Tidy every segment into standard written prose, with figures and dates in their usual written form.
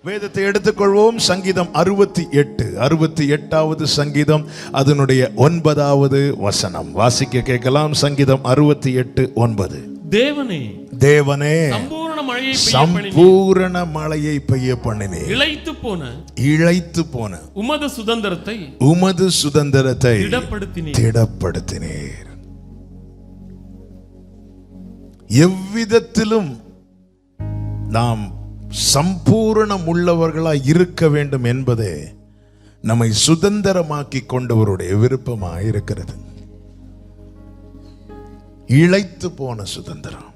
வேதத்தை எடுத்துக்கொள்வோம். சங்கீதம் 68வது சங்கீதம், அதனுடைய 9வது வசனம் வாசிக்க கேட்கலாம். சங்கீதம் 68:9. தேவனே தேவனே சம்பூரண மழையை பெய்ய பண்ணினே, இளைத்து போன உமது சுதந்திரத்தை திடப்படுத்தினீர். எவ்விதத்திலும் நாம் சம்பூரணம் உள்ளவர்களாய் இருக்க வேண்டும் என்பதே நம்மை சுதந்திரமாக்கி கொண்டவருடைய விருப்பமாய் இருக்கிறது. இளைத்து போன சுதந்திரம்.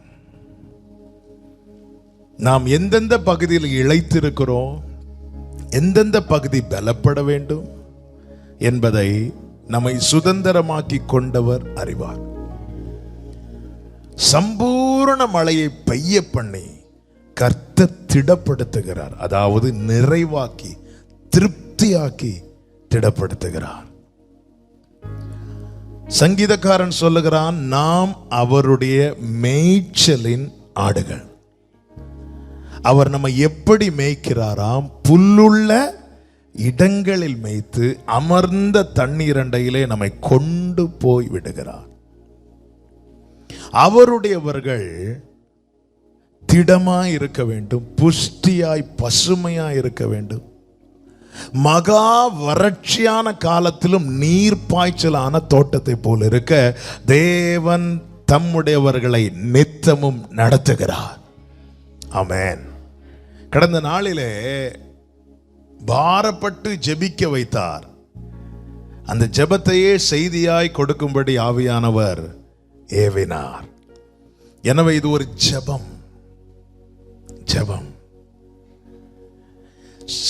நாம் எந்தெந்த பகுதியில் இளைத்திருக்கிறோம், எந்தெந்த பகுதி பலப்பட வேண்டும் என்பதை நம்மை சுதந்திரமாக்கி கொண்டவர் அறிவார். சம்பூரண மழையை பெய்ய பண்ணி கர்த்தர் திடப்படுத்துகிறார். அதாவது நிறைவாக்கி திருப்தியாக்கி திடப்படுத்துகிறார். சங்கீதக்காரன் சொல்லுகிறான், நாம் அவருடைய மேய்ச்சலின் ஆடுகள். அவர் நம்ம எப்படி மேய்க்கிறாராம்? புல்லுள்ள இடங்களில் மேய்த்து அமர்ந்த தண்ணீர் அண்டையிலே நம்மை கொண்டு போய் விடுகிறார். அவருடையவர்கள் திடமாய் இருக்க வேண்டும், புஷ்டியாய் பசுமையாய் இருக்க வேண்டும். மகா வறட்சியான காலத்திலும் நீர் பாய்ச்சலான தோட்டத்தை போல இருக்க தேவன் தம்முடையவர்களை நித்தமும் நடத்துகிறார். ஆமென். கடந்த நாளிலே பாரப்பட்டு ஜெபிக்க வைத்தார். அந்த ஜெபத்தையே செய்தியாய் கொடுக்கும்படி ஆவியானவர் ஏவினார். எனவே இது ஒரு ஜெபம்.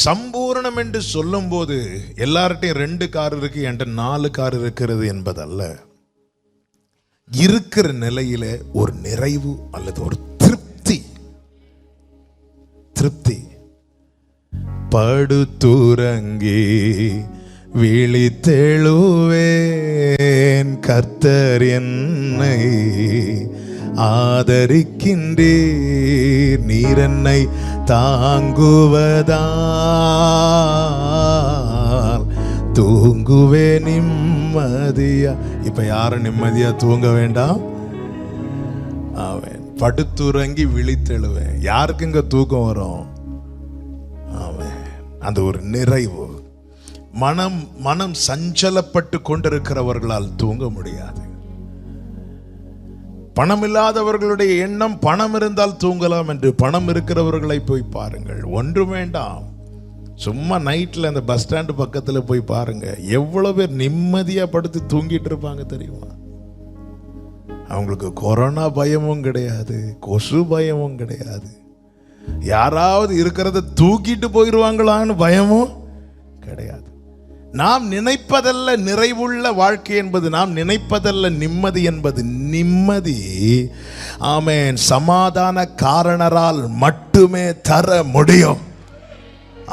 சம்பூரணம் என்று சொல்லும் போது எல்லார்ட்டையும் 2 கார் இருக்கு, என்கிட்ட 4 கார் இருக்கிறது என்பதல்ல. இருக்கிற நிலையில ஒரு நிறைவு அல்லது ஒரு திருப்தி. படுத்துறங்கி விழித்தெழுவேன், கர்த்தர் என்னை ஆதரிக்கின்றீர், நீர் என்னை தாங்குவதால் தூங்குவே நிம்மதியா. இப்ப யாரும் நிம்மதியா தூங்க வேண்டாம். அவன் படுத்துறங்கி விழித்தெழுவேன். யாருக்கு இங்க தூக்கம் வரும்? அவன் அந்த ஒரு நிறைவு. மனம் சஞ்சலப்பட்டு கொண்டிருக்கிறவர்களால் தூங்க முடியாது. பணம் இல்லாதவர்களுடைய எண்ணம் பணம் இருந்தால் தூங்கலாம் என்று. பணம் இருக்கிறவர்களை போய் பாருங்கள், ஒன்று வேண்டாம், சும்மா நைட்ல அந்த பஸ் ஸ்டாண்டு பக்கத்துல போய் பாருங்க, எவ்வளவு பேர் நிம்மதியா படுத்து தூங்கிட்டு இருப்பாங்க தெரியுமா? அவங்களுக்கு கொரோனா பயமும் கிடையாது, கொசு பயமும் கிடையாது, யாராவது இருக்கிறத தூக்கிட்டு போயிடுவாங்களான்னு பயமும் கிடையாது. நாம் நினைப்பதல்ல நிறைவுள்ள வாழ்க்கை என்பது, நாம் நினைப்பதல்ல நிம்மதி என்பது. நிம்மதி ஆமென் சமாதான காரணரால் மட்டுமே தர முடியும்.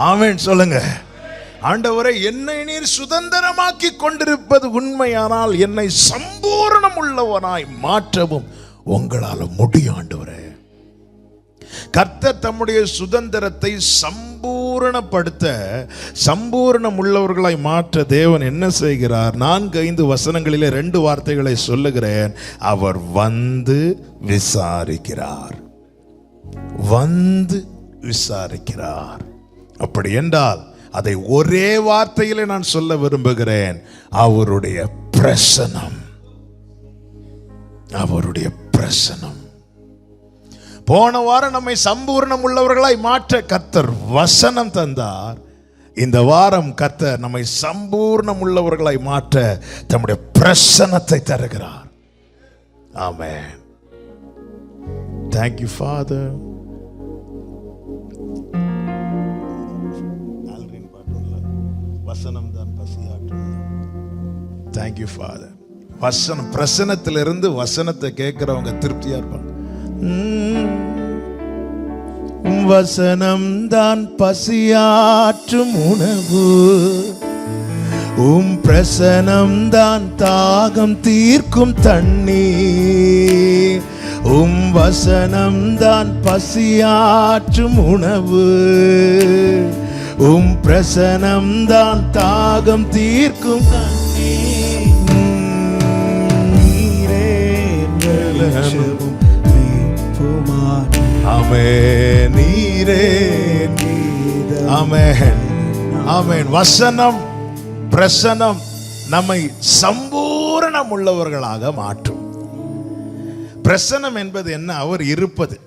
ஆமென் சொல்லுங்க. ஆண்டவரே, என்னை நீர் சுதந்திரமாக்கி கொண்டிருப்பது உண்மையானால் என்னை சம்பூரணம் உள்ளவனாய் மாற்றவும் உங்களால் முடியும் ஆண்டவரே. கர்த்தர் தம்முடைய சுதந்திரத்தை சம்பூரணப்படுத்த, சம்பூரணம் உள்ளவர்களாய் மாற்ற தேவன் என்ன செய்கிறார்? 4-5 வசனங்களிலே 2 வார்த்தைகளை சொல்லுகிறேன். அவர் வந்து விசாரிக்கிறார். வந்து விசாரிக்கிறார். அப்படி என்றால் அதை ஒரே வார்த்தையிலே நான் சொல்ல விரும்புகிறேன். அவருடைய பிரசன்னம். அவருடைய பிரசன்னம். போன வாரம் நம்மை சம்பூர்ணம் உள்ளவர்களாய் மாற்ற கர்த்தர் வசனம் தந்தார். இந்த வாரம் கர்த்தர் நம்மை சம்பூர்ணம் உள்ளவர்களாய் மாற்ற தம்முடைய பிரசன்னத்தை தருகிறார். ஆமென். Thank you Father. வசனம் தான் பசியாற்றும். Thank you Father. வசனம், பிரசன்னத்திலிருந்து வசனத்தை கேட்கிறவங்க திருப்தியா இருப்பாங்க. வசனம் தான் பசியாற்றும் உணவு, பிரசனம் தான் தாகம் தீர்க்கும் தண்ணீர். வசனம் தான் பசியாற்றும் உணவு, பிரசனம் தான் தாகம் தீர்க்கும் ஆமென். நீரே ஆமென் ஆமென். வசனம் பிரசனம் நம்மை சம்பூரணம் உள்ளவர்களாக மாற்றும். பிரசனம் என்பது என்ன? அவர் இருப்பது.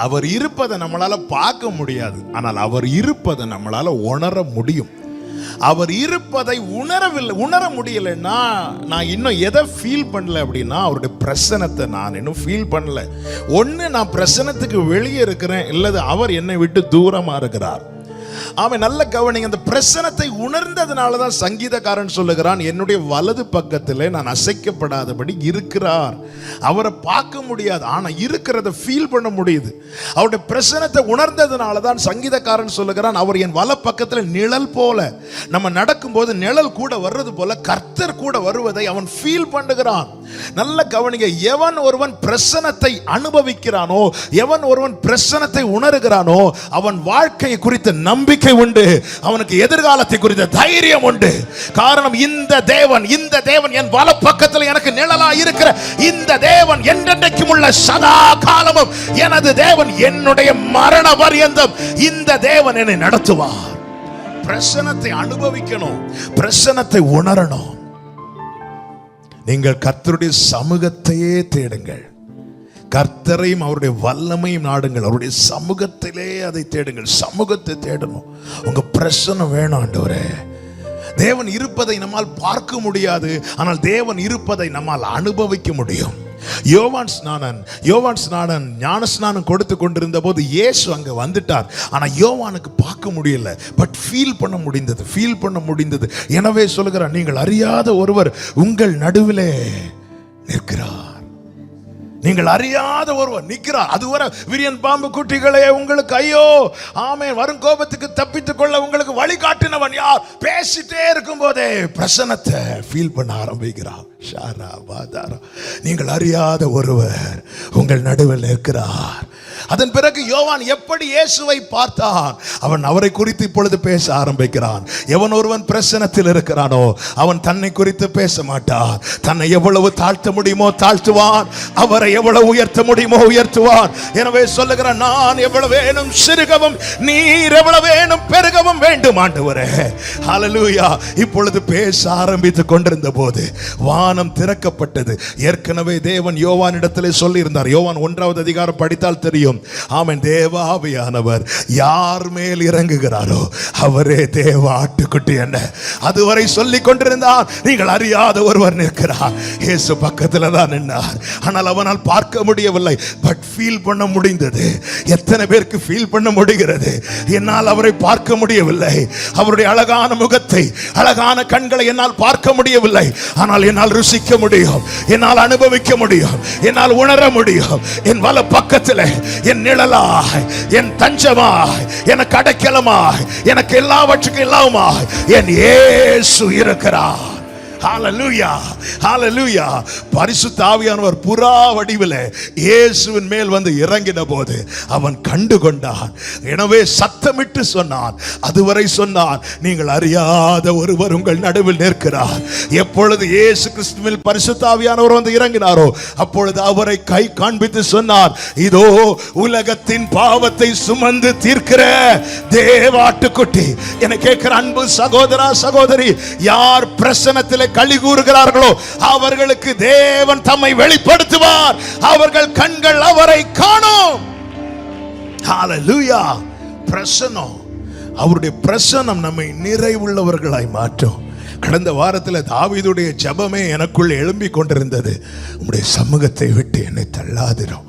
அவர் இருப்பதை நம்மளால பார்க்க முடியாது, ஆனால் அவர் இருப்பதை நம்மளால உணர முடியும். அவர் இருப்பதை உணர முடியலைன்னா நான் இன்னும் எதை ஃபீல் பண்ணல அப்படின்னா அவருடைய பிரசனத்தை நான் இன்னும் ஃபீல் பண்ணல. ஒன்று நான் பிரசனத்துக்கு வெளியே இருக்கிறேன், இல்லது அவர் என்னை விட்டு தூரமா இருக்கிறார். அவன் நல்ல கவனிங்க. அந்த பிரசனத்தை உணர்ந்ததுனால தான் சங்கீதக்காரன் சொல்லுகிறான், என்னுடைய வலது பக்கத்திலே நான் அசைக்கப்படாதபடி இருக்கிறார். அவரை பார்க்க முடியாது, ஆனா இருக்கிறத ஃபீல் பண்ண முடியுது. அவருடைய பிரசனத்தை உணர்ந்ததுனால தான் சங்கீதக்காரன் சொல்லுகிறான், அவர் என் வல பக்கத்தில் நிழல் போல. நம்ம நடக்கும்போது நிழல் கூட வர்றது போல கர்த்தர் கூட வருவதை அவன் ஃபீல் பண்ணுகிறான். நல்ல கவனிங்க. எவன் ஒருவன் பிரசனத்தை அனுபவிக்கிறானோ, எவன் ஒருவன் பிரசனத்தை உணர்கிறானோ, அவன் வாழ்க்கையை குறித்த நம்பிக்கை உண்டு, அவனுக்கு எதிர்காலத்தை குறித்த தைரியம் உண்டு. காரணம், இந்த தேவன் என் வல பக்கத்தில் எனக்கு நிழலா இருக்கிற இந்த தேவன் என்றென்றைக்கும் உள்ள சதா காலமும் எனது தேவன், என்னுடைய மரண பரியந்தம் இந்த தேவன் என்னை நடத்துவார். பிரசனத்தை அனுபவிக்கணும், பிரசனத்தை உணரணும். நீங்கள் கர்த்தருடைய சமூகத்தையே தேடுங்கள், கர்த்தரையும் அவருடைய வல்லமையும் நாடுங்கள், அவருடைய சமூகத்திலே அதை தேடுங்கள். சமூகத்தை தேடணும். உங்க பிரசனம் வேணும் ஆண்டவரே. தேவன் இருப்பதை நம்மால் பார்க்க முடியாது, ஆனால் தேவன் இருப்பதை நம்மால் அனுபவிக்க முடியும். யோவான் ஸ்நானன் ஞான ஸ்நானம் கொடுத்து கொண்டிருந்த போது இயேசு அங்க வந்துட்டார். ஆனா யோவானுக்கு பார்க்க முடியல, பட் ஃபீல் பண்ண முடிந்தது. எனவே சொல்லுகிறார், நீங்கள் அறியாத ஒருவர் உங்கள் நடுவிலே நிற்கிறார். நீங்கள் அறியாத ஒருவர் நிற்கிறார். அதுவரை விரியன் பாம்பு குட்டிகளே உங்களுக்கு ஐயோ, ஆமென், வரும் கோபத்துக்கு தப்பித்துக் கொள்ள உங்களுக்கு வழிகாட்டினவன் யார்? பேசிட்டே இருக்கும் போதே பிரசனத்தை ஃபீல் பண்ண ஆரம்பிக்கிறார். நீங்கள் அறியாத ஒருவர் உங்கள் நடுவில் இருக்கிறார். அதன் பிறகு யோவான் எப்படி இயேசுவை பார்த்தான், அவன் அவரை குறித்து இப்பொழுது பேச ஆரம்பிக்கிறான். எவன் ஒருவன் பிரசனத்தில் இருக்கிறானோ அவன் தன்னை குறித்து பேச மாட்டான். தன்னை எவ்வளவு தாழ்த்த முடியுமோ தாழ்த்துவான், அவரை எவ்வளவு உயர்த்த முடியுமோ உயர்த்துவான். எனவே சொல்லுகிறான், நான் எவ்வளவு வேணும் சிறுகவும் நீர் எவ்வளவு வேணும் பெருகவும் வேண்டும் ஆண்டவரே. ஹல்லேலூயா. இப்பொழுது பேச ஆரம்பித்துக் கொண்டிருந்த போது வானம் திறக்கப்பட்டது. ஏற்கனவே தேவன் யோவானிடத்திலே சொல்லி இருந்தார். யோவான் 1வது அதிகாரம் படித்தால் தெரியும். ஆமென். தேவ ஆவியானவர் யார் மேல் இறங்குகிறாரோ அவரே தேவ ஆட்டுக்குட்டி என்ன அதுவரை சொல்லிக் கொண்டிருந்தார். நீங்கள் அறியாத ஒருவர் நிற்கிறார். இயேசு பக்கத்தில் தான் நின்றார், ஆனால் அவனால் பார்க்க முடியவில்லை, பட் ஃபீல் பண்ண முடிந்தது. எத்தனை பேருக்கு ஃபீல் பண்ண முடிகிறது? என்னால் அவரை பார்க்க முடியவில்லை, அவருடைய அழகான முகத்தை, அழகான கண்களை என்னால் பார்க்க முடியவில்லை, ஆனால் என்னால் ருசிக்க முடியும், என்னால் அனுபவிக்க முடியும், என்னால் உணர முடியும். என் வல பக்கத்தில் என் நிழலாய், என் தஞ்சமாய், எனக்கு அடைக்கலமாய், எனக்கு எல்லாவற்றுக்கும் எல்லாமாய் என் இயேசு இருக்கிறார். ஹல்லேலூயா, ஹல்லேலூயா. பரிசுத்த ஆவியானவர் புறா வடிவில் இயேசுவின் மேல் வந்து இறங்கின போது அவன் கண்டு கொண்டான். எனவே சத்தமிட்டு சொன்னான். அதுவரை சொன்னான், நீங்கள் அறியாத ஒருவர் உங்கள் நடுவில் நிற்கிறார். எப்பொழுது இயேசு கிறிஸ்துவில் பரிசுத்த ஆவியானவர் வந்து இறங்கினாரோ அப்பொழுது அவரை கை காண்பித்து சொன்னார், இதோ உலகத்தின் பாவத்தை சுமந்து தீர்க்கிற தேவாட்டுக்குட்டி. என கேட்கிற அன்பு சகோதரா சகோதரி, யார் பிரசன்னத்தில் களி கூறுகிறார்களோ அவர்களுக்கு தேவன் தம்மை வெளிப்படுத்துவார். அவர்கள் கண்கள் அவரை காணும். ஹல்லேலூயா. பிரசன்னம், அவருடைய பிரசன்னம் நம்மை நிறைவுள்ளவர்களாய் மாற்றும். கடந்த வாரத்தில் தாவீதுடைய ஜெபமே எனக்குள் எழும்பிக் கொண்டிருந்தது, உம்முடைய சமூகத்தை விட்டு என்னை தள்ளாதிரும்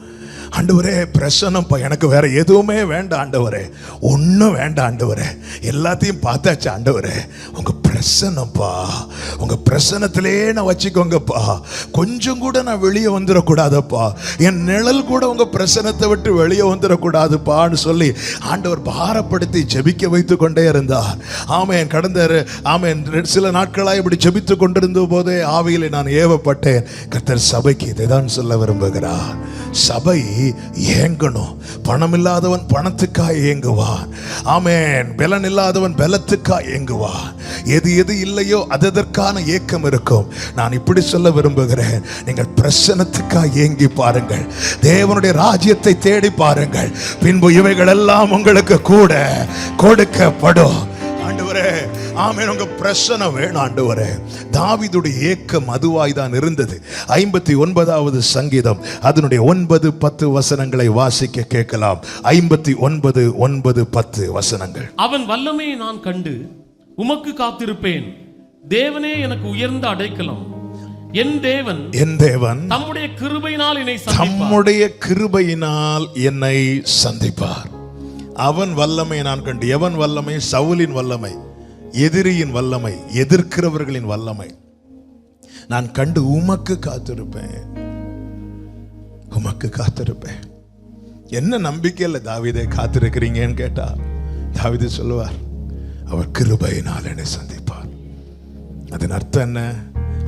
ஆண்டவரே. பிரசன்னம் எனக்கு வேற எதுவுமே வேண்டாம் ஆண்டவரே, ஒன்றும் வேண்டாம் ஆண்டவரே, எல்லாத்தையும் பார்த்தாச்சு ஆண்டவரே, உங்க பிரசன்னப்பா, உங்க பிரசன்னத்திலே நான் வச்சுக்கோங்கப்பா. கொஞ்சம் கூட நான் வெளியே வந்துடக்கூடாதப்பா, என் நிழல் கூட உங்க பிரசன்னத்தை விட்டு வெளியே வந்துடக்கூடாதுப்பான்னு சொல்லி ஆண்டவர் பாரப்படுத்தி ஜெபிக்க வைத்து கொண்டே இருந்தார். ஆமென். கடந்த சில நாட்களாக இப்படி ஜெபித்து கொண்டிருந்த போதே ஆவியிலே நான் ஏவப்பட்டேன். கர்த்தர் சபைக்கு இதைதான் சொல்ல விரும்புகிறார். சபை ஏங்கணும். பணம் இல்லாதவன் பணத்துக்காய் ஏங்குவான். ஆமென். பலன் இல்லாதவன் பலத்துக்காய் ஏங்குவான். எது எது இல்லையோ அதற்கான ஏக்கம் இருக்கும். நான் இப்படி சொல்ல விரும்புகிறேன், நீங்கள் பிரசன்னத்துக்காய் ஏங்கி பாருங்கள், தேவனுடைய ராஜ்யத்தை தேடி பாருங்கள், பின்பு இவைகள் எல்லாம் உங்களுக்கு கூட கொடுக்கப்படும். ஆண்டவரே, ஆமென். உங்க பிரசன்னம் வேணும் ஆண்டவரே. தாவீதுடைய ஏக்கம் அதுவாய் தான் இருந்தது. 59வது சங்கீதம் அதனுடைய 9-10 வசனங்களை வாசிக்க கேட்கலாம். 59:9-10 வசனங்கள். அவன் வல்லமையை நான் கண்டு உமக்கு காத்திருப்பேன். தேவனே எனக்கு உயர்ந்த அடைக்கலம். என் தேவன் தம்முடைய கிருபையினால் என்னை சந்திப்பார். அவன் வல்லமை நான் கண்டு. எவன் வல்லமை? சவுலின் வல்லமை, எதிரியின் வல்லமை, எதிர்க்கிறவர்களின் வல்லமை நான் கண்டு உமக்கு காத்திருப்பேன். உமக்கு காத்திருப்பேன். என்ன நம்பிக்கையில் தாவீதை காத்திருக்கிறீங்கன்னு கேட்டா தாவீது சொல்லுவார், அவர் கிருபையினால் என்னை சந்திப்பார். அதன் அர்த்தம் என்ன?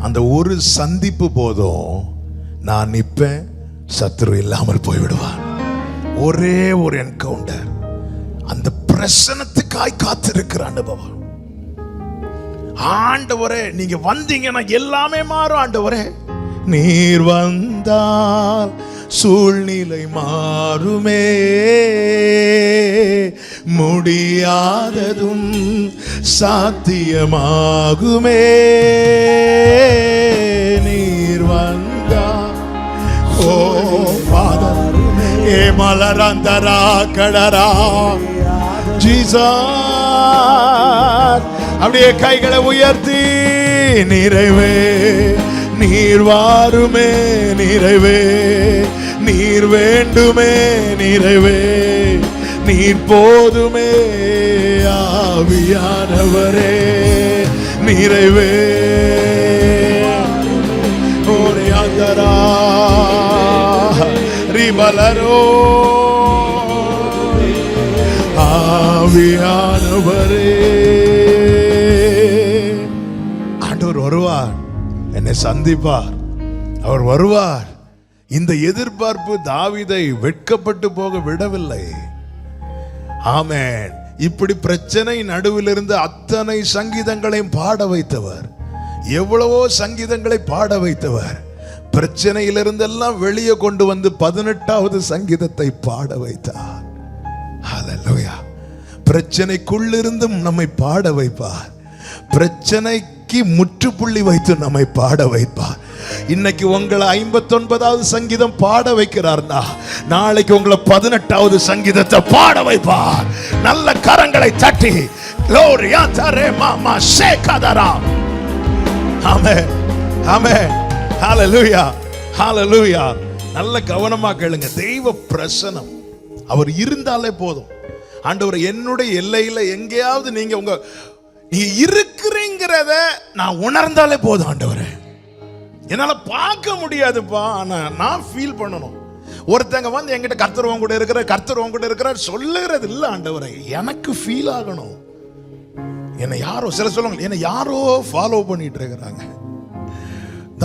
அந்த ஒரு சந்திப்பு போதும், நான் நிற்பேன், சத்துரு இல்லாமல் போய்விடுவார். ஒரே ஒரு என்கவுண்டர், அந்த பிரசன்னத்துக்காய் காத்திருக்கிற அனுபவம். ஆண்டவரே, நீங்க வந்தீங்கன்னா எல்லாமே மாறும். ஆண்டவரே, நீர் வந்தால் சூழ்நிலை மாறுமே, முடியாததும் சாத்தியமாகுமே. நீர் வந்தால் ஓ ஃபாதர் ஏ மலரந்தரா கடரா ஜீசஸ். அப்படியே கைகளை உயர்த்தி, நிறைவே நீர் வாருமே, நிறைவே நீர் வேண்டுமே, நிறைவே நீர் போதுமே, ஆவியானவரே நிறைவே. ஓரே அந்தரா ரிபலரோ ஆவியானவரே. ஆண்டவர் வருவார், என்னை சந்திப்பார், அவர் வருவார். இந்த எதிர்பார்ப்பு தாவீதை வெட்கப்பட்டு போக விடவில்லை. ஆமென். இப்படி பிரச்சனை நடுவில் இருந்து அத்தனை சங்கீதங்களையும் பாட வைத்தவர், எவ்வளவோ சங்கீதங்களை பாட வைத்தவர், பிரச்சனையிலிருந்தெல்லாம் வெளியே கொண்டு வந்து 18வது சங்கீதத்தை பாட வைத்தார். ஹல்லேலூயா. பிரச்சனைக்குள்ளிருந்தும் நம்மை பாட வைப்பார். பிரச்சனைக்கு முற்றுப்புள்ளி வைத்து நம்மை பாட வைப்பார். இன்னைக்கு உங்களை 59வது சங்கீதம் பாட வைக்கிறார்னா, நாளைக்கு உங்களை 18வது சங்கீதத்தை பாட வைப்பார். நல்ல கரங்களை தட்டி gloria tare mama shekadara. ஆமென், ஆமென், ஹalleluya, ஹalleluya. நல்ல கவனமா கேளுங்க. தெய்வ பிரசன்னம் அவர் இருந்தாலே போதும். ஆண்டவர், என்னுடைய எல்லையில எங்கேயாவது நீங்க இருக்கிறீங்கிறத நான் உணர்ந்தாலே போதும் ஆண்டவரே. என்னால பார்க்க முடியாதுப்பா, ஆனா நான் ஃபீல் பண்ணணும். ஒருத்தங்க வந்து என்கிட்ட கர்த்தர் உன் கூட இருக்கிற சொல்லுறது இல்ல ஆண்டவரே, எனக்கு ஃபீல் ஆகணும். என்னை யாரோ சில சொல்லுவாங்க, என்னை யாரோ ஃபாலோ பண்ணிட்டு இருக்கிறாங்க.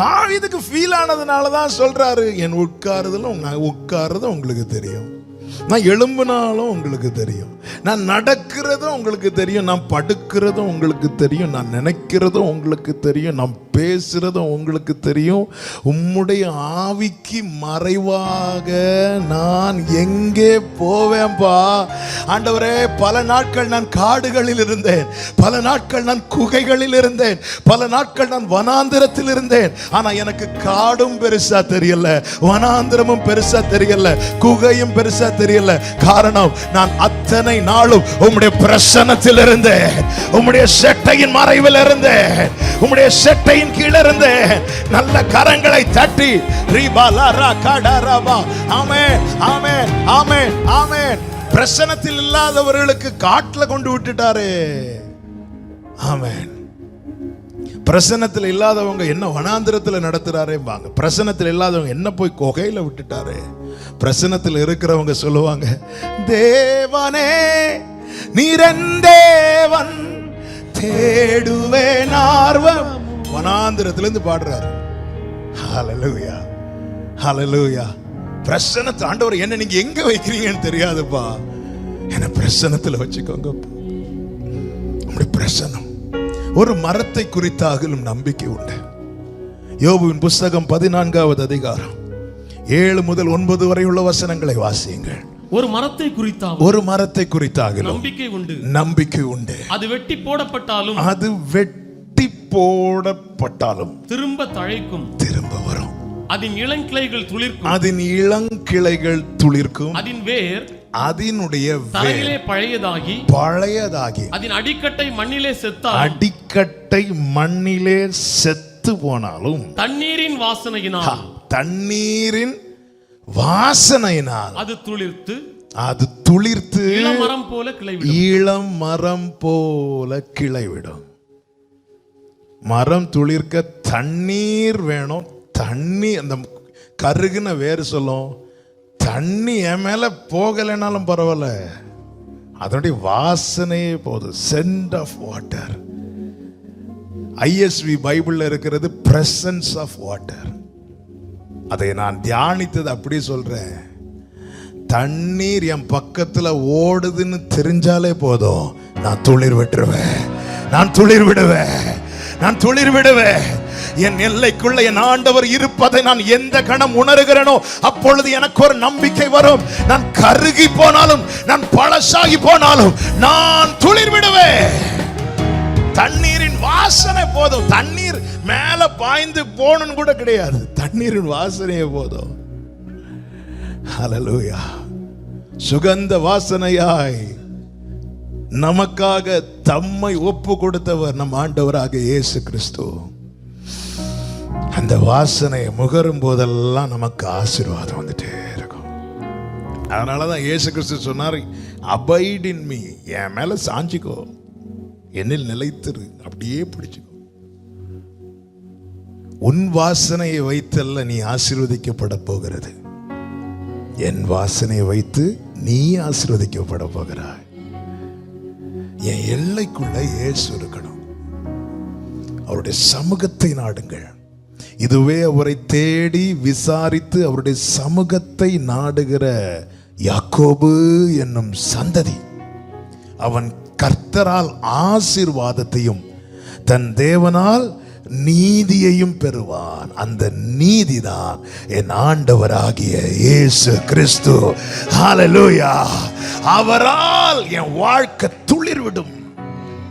தாவீதுக்கு ஃபீல் ஆனதுனாலதான் சொல்றாரு, என் உட்காருறதும் உங்களுக்கு தெரியும், நான் எழும்புனாலும் உங்களுக்கு தெரியும், நான் நடக்கிறதும் உங்களுக்கு தெரியும், நான் படுக்கிறதும் உங்களுக்கு தெரியும், நான் நினைக்கிறதும் உங்களுக்கு தெரியும், நான் பேசுறதும் உங்களுக்கு தெரியும். உம்முடைய ஆவிக்கு மறைவாக நான் எங்கே போவேன்பா? ஆண்டவரே, பல நாட்கள் நான் காடுகளில் இருந்தேன், பல நாட்கள் நான் குகைகளில் இருந்தேன், பல நாட்கள் நான் வனாந்திரத்தில் இருந்தேன். ஆனா எனக்கு காடும் பெருசா தெரியல, வனாந்திரமும் பெருசா தெரியல, குகையும் பெருசா தெரியல. காரணம், நான் அத்தனை நாளும் உம்முடைய பிரசன்னத்தில் இருந்தேன், உம்முடைய செட்டையின் மறைவில் இருந்தேன், உம்முடைய செட்டையின் கீழே இருந்தேன். நல்ல கரங்களை தட்டி ஆமென், ஆமென், ஆமென், ஆமென். பிரசன்னத்தில் இல்லாதவர்களுக்கு காட்டுல கொண்டு விட்டுட்டாரே. ஆமென். பிரசன்னத்தில் இல்லாதவங்க என்ன வனாந்திரத்தில் நடத்துறாரேம்பாங்க. பிரசன்னத்தில் இல்லாதவங்க என்ன போய் குகையில விட்டுட்டாரே. பிரசன்னத்தில் இருக்கிறவங்க சொல்லுவாங்க, தேவனே நீரந்தேவன் தேடுவேன் ஆர்வம். வனாந்திரத்திலிருந்து பாடுறாரு. ஹல்லேலூயா, ஹல்லேலூயா. பிரசன்னத்தை ஆண்டவர் என்ன நீங்க எங்க வைக்கிறீங்கன்னு தெரியாதுப்பா, என்ன பிரசன்னத்தில் வச்சுக்கோங்க. நம்முடைய பிரசன்னம். ஒரு மரத்தை குறித்தாகிலும் நம்பிக்கை உண்டு. யோபுவின் புஸ்தகம் 14வது அதிகாரம் 7 முதல் 9 வரை உள்ள வசனங்களை வாசியுங்கள். ஒரு மரத்தை குறித்தாகிலும் நம்பிக்கை உண்டு, நம்பிக்கை உண்டு. அது வெட்டி போடப்பட்டாலும், அது வெட்டி போடப்பட்டாலும் திரும்ப தழைக்கும், திரும்ப வரும். அதன் இளங்கிளைகள் துளிர்க்கும், அதன் இளங்கிளைகள் துளிர்க்கும். அதன் வேர் அதனுடைய தரையிலே பழையதாகி அதன் அடிக்கட்டை மண்ணிலே செத்தாலும், அடிக்கட்டை மண்ணிலே செத்து போனாலும், தண்ணீரின் வாசனையினால் அது துளிர்த்து இளமரம் போல கிளைவிடும். மரம் துளிர்க்க தண்ணீர் வேணும். தண்ணி அந்த கருகுன வேறு சொல்லும், தண்ணி என் மேல போகலைனாலும் பரவாயில்ல, அதனுடைய வாசனையே போதும். Send of water. ISV பைபிள்ல இருக்கிறது பிரசன்ஸ் ஆஃப் வாட்டர். அதை நான் தியானித்தது அப்படி சொல்றேன். தண்ணீர் என் பக்கத்துல ஓடுதுன்னு தெரிஞ்சாலே போதும், நான் துளிர் விட்டுருவேன், நான் துளிர் விடுவேன். என் எல்லைக்குள்ள என் ஆண்டவர் இருப்பதை நான் எந்த கணம் உணர்கிறேனோ அப்பொழுது எனக்கு ஒரு நம்பிக்கை வரும். நான் கருகி போனாலும், நான் பழசாகி போனாலும், நான் துளிர் விடுவேன். தண்ணீரின் வாசனை போதும். தண்ணீர் மேல பாய்ந்து போகணும் கூட கிடையாது, தண்ணீரின் வாசனையே போதும். ஹல்லேலூயா. சுகந்த வாசனையாய் நமக்காக தம்மை ஒப்பு கொடுத்தவர் நம் ஆண்டவராக இயேசு கிறிஸ்து. அந்த வாசனையை முகரும் போதெல்லாம் நமக்கு ஆசீர்வாதம் வந்துட்டே இருக்கும். அதனாலதான் இயேசு கிறிஸ்து சொன்னார், அபைட் இன் மீ, என் மேல சாஞ்சிக்கோ, என்னில் நிலைத்திரு, அப்படியே பிடிச்சுக்கோ. உன் வாசனையை வைத்தல்ல நீ ஆசீர்வதிக்கப்பட போகிறது, என் வாசனையை வைத்து நீ ஆசீர்வதிக்கப்பட போகிறாய். என் எல்லைக்குள்ள இயேசு இருக்கணும். அவருடைய சமூகத்தை நாடுங்கள். இதுவே அவரை தேடி விசாரித்து அவருடைய சமூகத்தை நாடுகிற யாக்கோபு என்னும் சந்ததி, அவன் கர்த்தரால் ஆசீர்வாதத்தையும் தன் தேவனால் நீதியையும் பெறுவான். அந்த நீதிதான் என் ஆண்டவராகிய இயேசு கிறிஸ்து. ஹல்லேலூயா. அவரால் என் வாழ்க்கை துளிர்விடும்,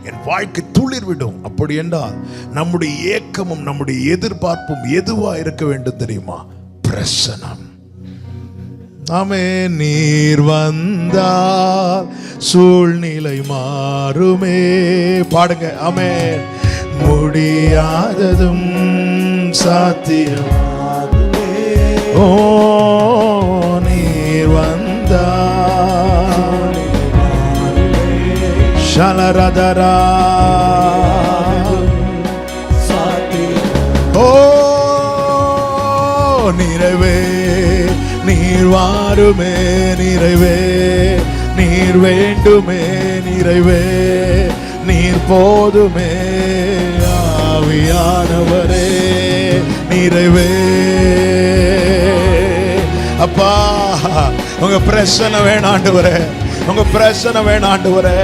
என் வாழ்க்கை துளிர்விடும். அப்படி என்றால் நம்முடைய ஏக்கமும் நம்முடைய எதிர்பார்ப்பும் எதுவா இருக்க வேண்டும் தெரியுமா? பிரசனம். ஆமே. நீர் வந்தால் சூழ்நிலை மாறுமே. பாடுங்க. ஆமே. முடியாததும் சாத்தியமாகுமே. ஓ நீர் வந்தால் ஷலரதரா. ஓ நிறைவே நீர் வாருமே, நிறைவே நீர் வேண்டுமே, நிறைவே நீர் போதுமே. ஆவியானவரே நிறைவே. அப்பா உங்க பிரசன்னம் வேணாண்டவரே, உங்க பிரசன்னம் வேணாண்டவரே.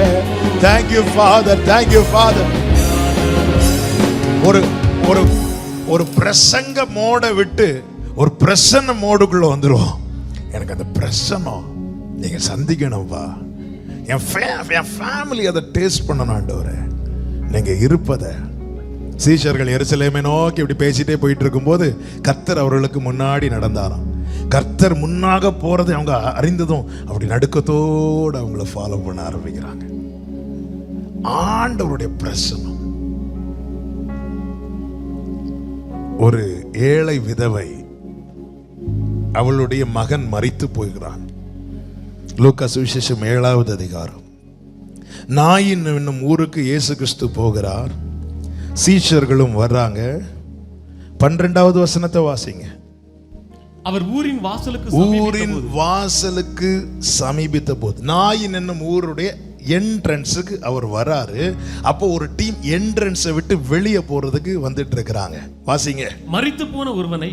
Thank you Father, thank you Father. ஒரு ஒரு ஒரு பிரசங்க மோட விட்டு ஒரு பிரசன்ன மோடுக்குள்ள வந்துருவோம். எனக்கு அந்த பிரசன்னம் நீங்க சந்திக்கணும்பா. என் ஃபேமிலி அதை டேஸ்ட் பண்ணணும் ஆண்டவரே. நீங்க இருப்பதை. சீஷர்கள் எருசலேமை நோக்கி இப்படி பேசிட்டே போயிட்டு இருக்கும்போது கர்த்தர் அவர்களுக்கு முன்னாடி நடந்தாராம். கர்த்தர் முன்னாக போறதை அவங்க அறிந்ததும் அப்படி நடுக்கத்தோடு அவங்கள ஃபாலோ பண்ண ஆரம்பிக்கிறாங்க. ஆண்டவருடைய பிரசன்னம். ஒரு ஏழை விதவை, அவளுடைய மகன் மரித்து போகிறான். லூக்கா சுவிசேஷம் 7வது அதிகாரம். நாயின் என்னும் ஊருக்கு இயேசு கிறிஸ்து போகிறார். சீஷர்களும் வர்றாங்க. 12வது வசனத்தை வாசிங்க. அவர் ஊரின் வாசலுக்கு சமீபித்த போது நாயின் என்னும் ஊருடைய என்ட்ரன்ஸுக்கு அவர் வராரு. அப்போ ஒரு டீம் என்ட்ரன்ஸை விட்டு வெளியே போறதுக்கு வந்துட்டு இருக்கிறாங்க. வாசிங்க. மரித்து போன ஒருவனை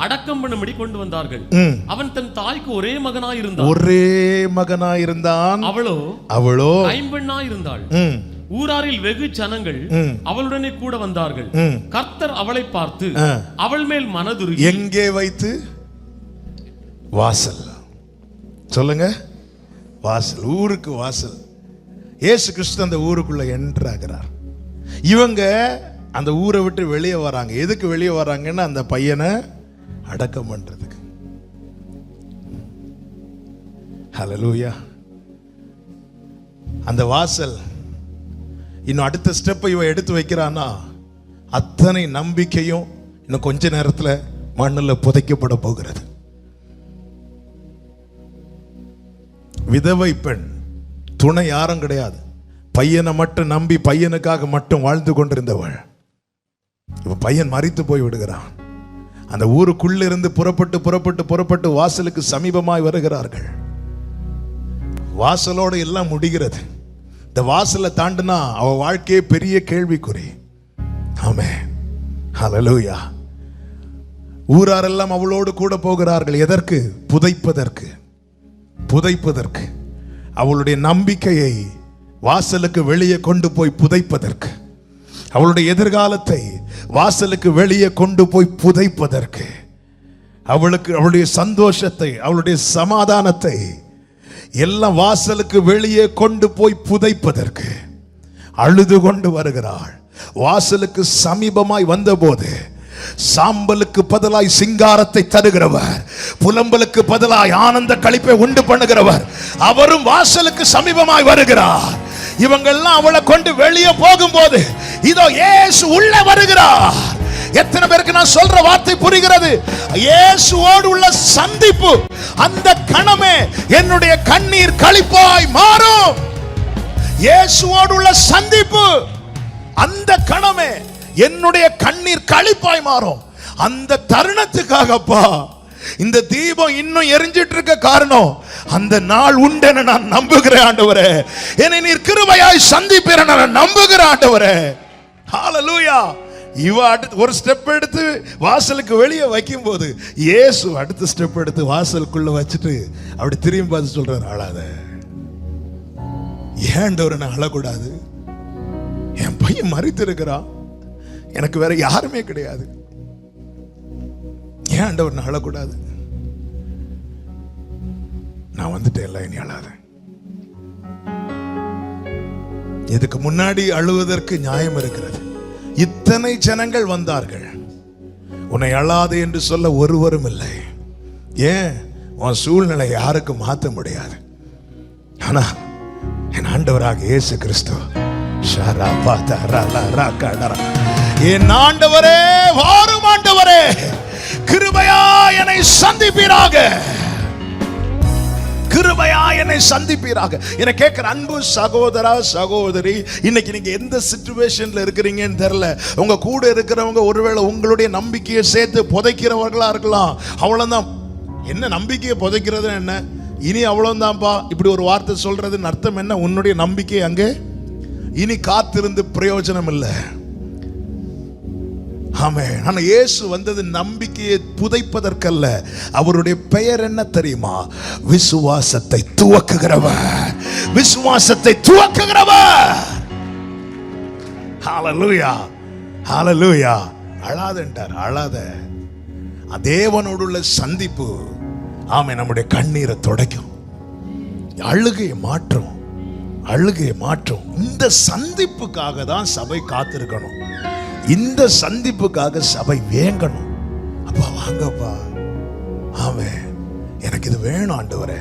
அடக்கம் பண்ணும்படி கொண்டு வந்தார்கள். அவன் தன் தாய்க்கு ஒரே மகனாயிருந்தான். அவளோ ஐம்பெண்ணாயிருந்தாள். ஊராரில் வெகு ஜனங்கள் அவளுடனே கூட வந்தார்கள். கர்த்தர் அவளை பார்த்து அவள் மேல் மனதுருகி எங்கே வைத்து? வாசல். சொல்லுங்க, வாசல். ஊருக்கு வாசல். இயேசு கிறிஸ்து அந்த ஊருக்குள்ள என்ட்ராகிறார். இவங்க அந்த ஊரை விட்டு வெளியே வராங்க. எதுக்கு வெளியே வராங்கன்னா அந்த பையனை அடக்கம் பண்றதுக்கு. ஹல்லேலூயா. அந்த வாசல் இன்னும் அடுத்த ஸ்டெப்பை இவன் எடுத்து வைக்கிறான்னா அத்தனை நம்பிக்கையும் இன்னும் கொஞ்ச நேரத்தில் மண்ணில் புதைக்கப்பட போகிறது. விதவை பெண், துணை யாரும் கிடையாது. பையனை மட்டும் நம்பி பையனுக்காக மட்டும் வாழ்ந்து கொண்டிருந்தவள் இப்ப பையன் மரித்து போய் விடுகிறான். அந்த ஊருக்குள்ள இருந்து புறப்பட்டு வாசலுக்கு சமீபமாய் வருகிறார்கள். வாசலோடு எல்லாம் முடிகிறது. இந்த வாசலை தாண்டினா அவ வாழ்க்கையே பெரிய கேள்விக்குறி. ஆமென், ஹல்லேலூயா. ஊராரெல்லாம் அவளோடு கூட போகிறார்கள். எதற்கு? புதைப்பதற்கு. அவளுடைய நம்பிக்கையை வாசலுக்கு வெளியே கொண்டு போய் புதைப்பதற்கு, அவளுடைய எதிர்காலத்தை வாசலுக்கு வெளியே கொண்டு போய் புதைப்பதற்கு, அவளுடைய சந்தோஷத்தை, அவளுடைய சமாதானத்தை எல்லாம் வாசலுக்கு வெளியே கொண்டு போய் புதைப்பதற்கு அழுது கொண்டு வருகிறாள். வாசலுக்கு சமீபமாய் வந்தபோது சாம்பலுக்கு பதிலாய் சிங்காரத்தை தருகிறவர், புலம்பலுக்கு பதிலாய் ஆனந்த களிப்பை உண்டு பண்ணுகிறவர் அவரும் வாசலுக்கு சமீபமாய் வருகிறார். இவங்கெல்லாம் அவளை கொண்டு வெளியே போகும்போது இதோ இயேசு உள்ள வருகிறார். எத்தனை பேருக்கு நான் சொல்ற வார்த்தை புரிகிறது? இயேசுவோடு உள்ள சந்திப்பு, அந்த கணமே என்னுடைய கண்ணீர் களிப்பாய் மாறும். இயேசுவோடு உள்ள சந்திப்பு, அந்த கணமே என்னுடைய கண்ணீர் களிப்பாய் மாறும். அந்த தருணத்துக்காகப்பா இந்த தீபம் இன்னும் எரிஞ்சிட்டு இருக்க காரணம் அந்த நாள் உண்டென நான் நம்புகிறேன் ஆண்டவரே. என்னை நீர் கிருபையாய் சந்திப்பீர் நான் நம்புகிறேன் ஆண்டவரே. ஹல்லேலூயா. இவ ஒரு ஸ்டெப் எடுத்து வாசலுக்கு வெளியே வைக்கும் போது இயேசு அடுத்த ஸ்டெப் எடுத்து வாசலுக்குள்ள வச்சுட்டு அப்படி திரும்பி பார்த்து சொல்றாரு, அழாத. ஏன்டவரை நான் அழக்கூடாது? என் பையன் மரித்து இருக்கிறான், எனக்கு வேற யாருமே கிடையாது. ஏன் ஆண்டவர் நான் அழக்கூடாது? நான் வந்துட்டேன், இல்லை இனி அழாத. இதுக்கு முன்னாடி அழுவதற்கு நியாயம் இருக்கிறது. இத்தனை ஜனங்கள் வந்தார்கள், உன்னை அழாது என்று சொல்ல ஒருவரும் இல்லை. ஏன்? உன் சூழ்நிலை யாருக்கும் மாற்ற முடியாது. ஆனா என் ஆண்டவராக இயேசு கிறிஸ்து, என் ஆண்டவரே, வாரும் ஆண்டவரே, கிருபையா என்னை சந்திப்பீராக, கிருபையா என்னை சந்திப்பீராக. என கேட்கிற அன்பு சகோதரா சகோதரி, இன்னைக்கு நீங்க எந்த சிச்சுவேஷன்ல இருக்கிறீங்கன்னு தெரியல. உங்க கூட இருக்கிறவங்க ஒருவேளை உங்களுடைய நம்பிக்கையை சேர்த்து புதைக்கிறவர்களா இருக்கலாம். அவ்வளவுதான். என்ன நம்பிக்கையை புதைக்கிறது என்ன? இனி அவ்வளவுதான்ப்பா இப்படி ஒரு வார்த்தை சொல்றதுன்னு அர்த்தம் என்ன? உன்னுடைய நம்பிக்கை அங்கே இனி காத்திருந்து பிரயோஜனம் இல்லை. ஆமென். ஆனா இயேசு வந்தது நம்பிக்கையை புதைப்பதற்கல்ல. அவருடைய பெயர் என்ன தெரியுமா? விசுவாசத்தை துவக்குகிறவர், விசுவாசத்தை துவக்குகிறவர். ஹல்லேலூயா, ஹல்லேலூயா. அழாதேன்றார், அழாத. தேவனோடு உள்ள சந்திப்பு, ஆமென், நம்முடைய கண்ணீரை துடைக்கும், அழுகையை மாற்றும், அழுகையை மாற்றும். இந்த சந்திப்புக்காக தான் சபை காத்திருக்கணும். இந்த சந்திப்புக்காக சபை வேங்கணும். அப்பா வாங்கப்பா, ஆமென், எனக்கு இது வேணும் ஆண்டவரே.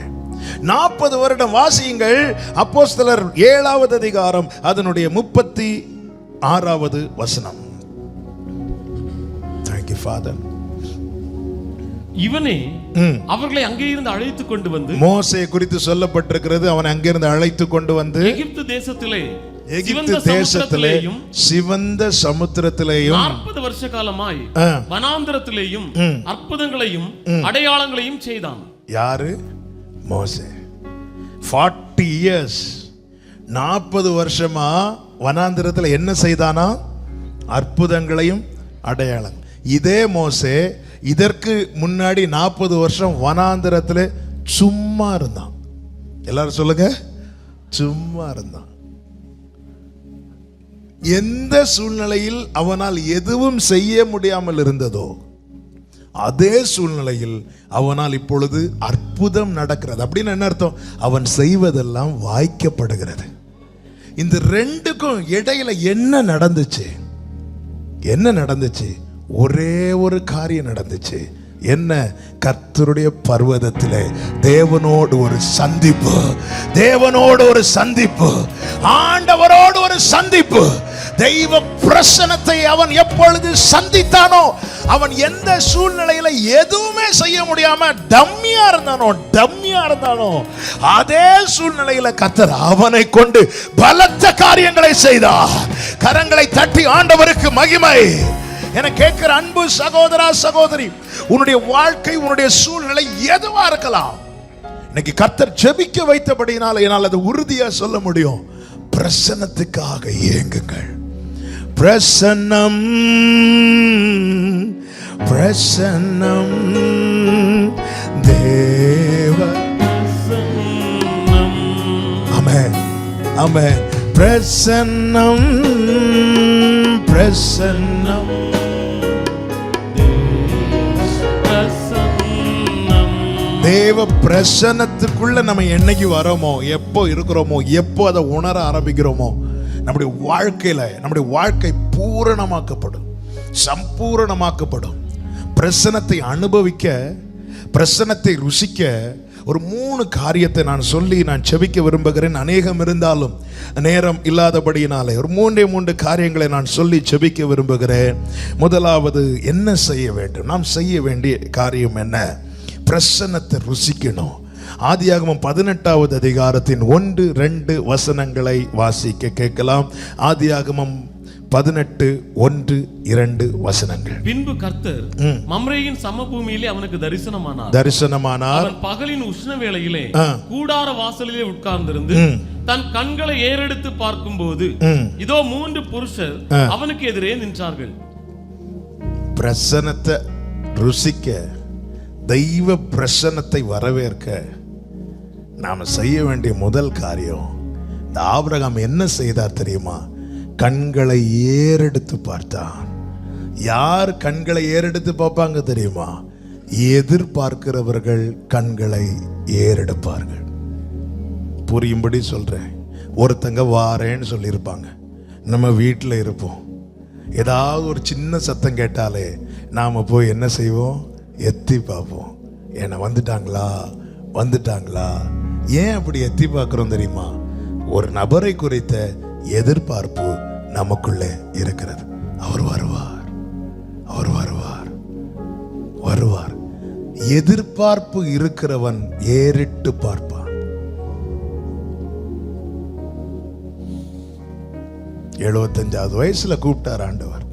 40 வருடம் வாசியுங்கள். அப்போஸ்தலர் 7வது அதிகாரம் அதனுடைய 36வது வசனம். Thank you Father. இவனே அவர்களை அங்கே இருந்து அழைத்து கொண்டு வந்து, மோசே குறித்து சொல்லப்பட்டிருக்கிறது, அவனை அங்கிருந்து அழைத்து கொண்டு வந்து எகிப்து தேசத்திலே எகிப்து தேசத்திலே சிவந்த சமுத்திரத்திலேயும் 40 வருஷ காலமாய் வனாந்தரத்திலேயும் அற்புதங்களையும் அடையாளங்களையும் செய்தான். யாரு? மோசே. 40 years 40 வருஷமா வனாந்தரத்தில் என்ன செய்தானா? அற்புதங்களையும் அடையாளம். இதே மோசே இதற்கு முன்னாடி 40 வருஷம் வனாந்தரத்தில் சும்மா இருந்தான். எல்லாரும் சொல்லுங்க, சும்மா இருந்தான். எந்த சூழ்நிலையில் அவனால் எதுவும் செய்ய முடியாமல் இருந்ததோ அதே சூழ்நிலையில் அவனால் இப்பொழுது அற்புதம் நடக்கிறது. அப்படின்னு என்ன அர்த்தம்? அவன் செய்வதெல்லாம் வாய்க்கப்படுகிறது. இந்த ரெண்டுக்கும் இடையில என்ன நடந்துச்சு? என்ன நடந்துச்சு? ஒரே ஒரு காரியம் நடந்துச்சு. என்ன? கர்த்தருடைய பர்வதத்திலே தேவனோடு ஒரு சந்திப்பு, தேவனோடு ஒரு சந்திப்பு, ஆண்டவரோடு ஒரு சந்திப்பு. தெய்வ பிரசன்னத்தை அவன் எப்பொழுது சந்தித்தானோ, அவன் எந்த சூழ்நிலையில எதுவுமே செய்ய முடியாம டம்மியா இருந்தானோ அதே சூழ்நிலையில கர்த்தர் அவனை கொண்டு பலத்த காரியங்களை செய்தார். கரங்களை தட்டி ஆண்டவருக்கு மகிமை. என கேட்கிற அன்பு சகோதரா சகோதரி, உன்னுடைய வாழ்க்கை, உன்னுடைய சூழ்நிலை எதுவா இருக்கலாம், இன்னைக்கு கர்த்தர் ஜெபிக்க வைத்தபடியினால என்னால் அது உறுதியா சொல்ல முடியும். பிரசன்னத்துக்காக ஏங்குங்கள். பிரசன்னம், பிரசன்னம், தேவ பிரசன்னம். ஆமென், ஆமென். பிரசன்னம், பிரசன்னம், தேவ பிரசன்னத்துக்குள்ள நம்ம என்னைக்கு வரோமோ, எப்போ இருக்கிறோமோ, எப்போ அதை உணர ஆரம்பிக்கிறோமோ, நம்முடைய வாழ்க்கையில நம்முடைய வாழ்க்கை பூரணமாக்கப்படும், சம்பூரணமாக்கப்படும். பிரசன்னத்தை அனுபவிக்க, பிரசன்னத்தை ருசிக்க ஒரு 3 காரியத்தை நான் சொல்லி நான் செபிக்க விரும்புகிறேன். அநேகம் இருந்தாலும் நேரம் இல்லாதபடியினாலே ஒரு 3 காரியங்களை நான் சொல்லி செபிக்க விரும்புகிறேன். முதலாவது, என்ன செய்ய வேண்டும்? நாம் செய்ய வேண்டிய காரியம் என்ன? பிரசன்னத்தை ருசிக்கணும். ஆதியாகமம் 18வது அதிகாரத்தின் 1, 2 வசனங்களை வாசிக்க கேட்கலாம். ஆதியாகமம் 18, 1, 2 வசனங்கள். பின்பு கர்த்தர் மம்ரேயின் சமபூமியிலே அவனுக்கு தரிசனமானார். அவன் பகலின் உஷ்ண வேளையிலே கூடார வாசலிலே உட்கார்ந்திருந்து தன் கண்களை ஏறெடுத்து பார்க்கும்போது இதோ 3 புருஷர் அவனுக்கு எதிரே நின்றார்கள். பிரசன்னத்தை ருசிக்க, தெய்வ பிரசன்னத்தை வரவேற்க நாம செய்ய வேண்டிய முதல் காரியம், இந்த ஆபிரகாம் என்ன செய்தார் தெரியுமா? கண்களை ஏறெடுத்து பார்த்தான். யார் கண்களை ஏறெடுத்து பார்ப்பாங்க தெரியுமா? எதிர்பார்க்கிறவர்கள் கண்களை ஏறெடுப்பார்கள். புரியும்படி சொல்றேன். ஒருத்தங்க வாரேன்னு சொல்லியிருப்பாங்க. நம்ம வீட்டில் இருப்போம், ஏதாவது ஒரு சின்ன சத்தம் கேட்டாலே நாம போய் என்ன செய்வோம்? எத்தி பார்ப்போம். ஏன்னா வந்துட்டாங்களா? ஏன் அப்படி எத்தி பார்க்கிறோம் தெரியுமா? ஒரு நபரை குறித்த எதிர்பார்ப்பு நமக்குள்ளே இருக்கிறது. அவர் வருவார். எதிர்பார்ப்பு இருக்கிறவன் ஏறிட்டு பார்ப்பான். 75வது வயசுல கூப்பிட்டார் ஆண்டவர்.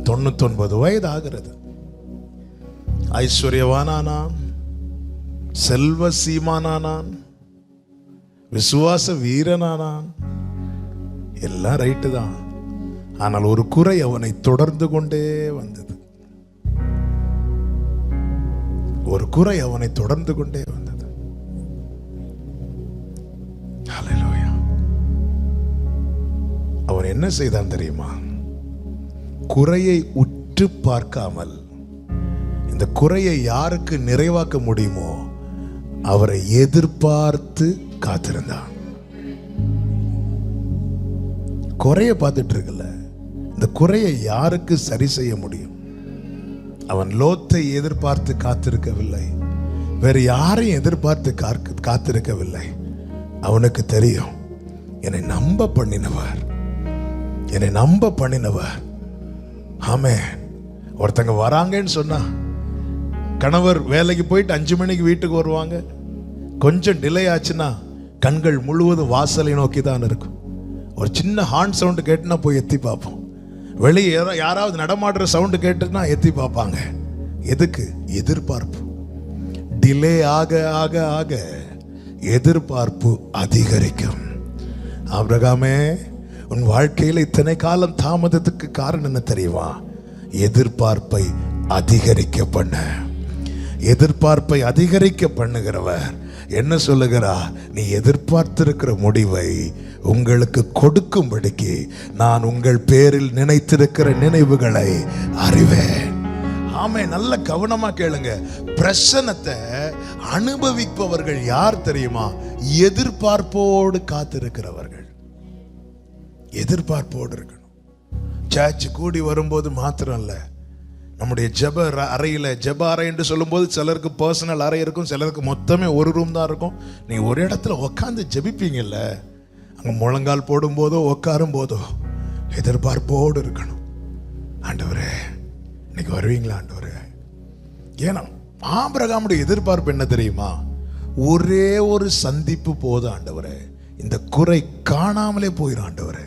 99 வயது ஆகிறது. ஐஸ்வர்யவானானான், செல்வ சீமானானான், விசுவாச வீரனானான். எல்லாம் ரைட்டு தான். ஆனால் ஒரு குறை அவனை தொடர்ந்து கொண்டே வந்தது. ஹல்லேலூயா. அவன் என்ன செய்தான் தெரியுமா? குறையை உற்று பார்க்காமல் இந்த குறையை யாருக்கு நிறைவாக்க முடியுமோ அவரை எதிர்பார்த்து காத்திருந்தான். குறைய பார்த்துட்டு இருக்கல, இந்த குறையை யாருக்கு சரி செய்ய முடியும்? அவன் லோத்தை எதிர்பார்த்து காத்திருக்கவில்லை, வேறு யாரையும் எதிர்பார்த்து காத்திருக்கவில்லை. அவனுக்கு தெரியும், என்னை நம்ப பண்ணினவர். ஆமென். ஒருத்தங்க வராங்கன்னு சொன்னா, கணவர் வேலைக்கு போயிட்டு 5 மணிக்கு வீட்டுக்கு வருவாங்க. கொஞ்சம் டிலே ஆச்சுன்னா கண்கள் முழுவதும் வாசலை நோக்கி தான் இருக்கும். ஒரு சின்ன ஹார்ன் சவுண்டு கேட்டுனா போய் எத்தி பார்ப்போம். வெளியே யாராவது நடமாடுற சவுண்டு கேட்டுனா எத்தி பார்ப்பாங்க. எதுக்கு? எதிர்பார்ப்பு. டிலே ஆக ஆக ஆக எதிர்பார்ப்பு அதிகரிக்கும். ஆபிரகாமே, உன் வாழ்க்கையில் இத்தனை காலம் தாமதத்துக்கு காரணம் என்ன தெரியுமா? எதிர்பார்ப்பை அதிகரிக்க பண்ண. எதிர்பார்ப்பை அதிகரிக்க பண்ணுகிறவர் என்ன சொல்லுகிறார்? நீ எதிர்பார்த்திருக்கிற முடிவை உங்களுக்கு கொடுக்கும்படிக்கு நான் உங்கள் பேரில் நினைத்திருக்கிற நினைவுகளை அறிவேன். ஆமே, நல்ல கவனமா கேளுங்க. பிரசன்னத்தை அனுபவிப்பவர்கள் யார் தெரியுமா? எதிர்பார்ப்போடு காத்திருக்கிறவர்கள். எதிர்பார்ப்போடு இருக்கணும். சர்ச் கூடி வரும்போது மாத்திரம் இல்ல, நம்முடைய ஜெப அறையில், ஜெப அறை என்று சொல்லும்போது சிலருக்கு பர்சனல் அறை இருக்கும், சிலருக்கு மொத்தமே ஒரு ரூம் தான் இருக்கும். நீ ஒரு இடத்துல உட்காந்து ஜெபிப்பீங்கல்ல, அங்கே முழங்கால் போடும்போதோ உட்காரும் போதோ எதிர்பார்ப்போடு இருக்கணும். ஆண்டவரே இன்னைக்கு வருவீங்களா ஆண்டவரே? ஏன்னா ஆபிரகாமுடைய எதிர்பார்ப்பு என்ன தெரியுமா? ஒரே ஒரு சந்திப்பு போதும் ஆண்டவரே, இந்த குறை காணாமலே போயிடும் ஆண்டவரே.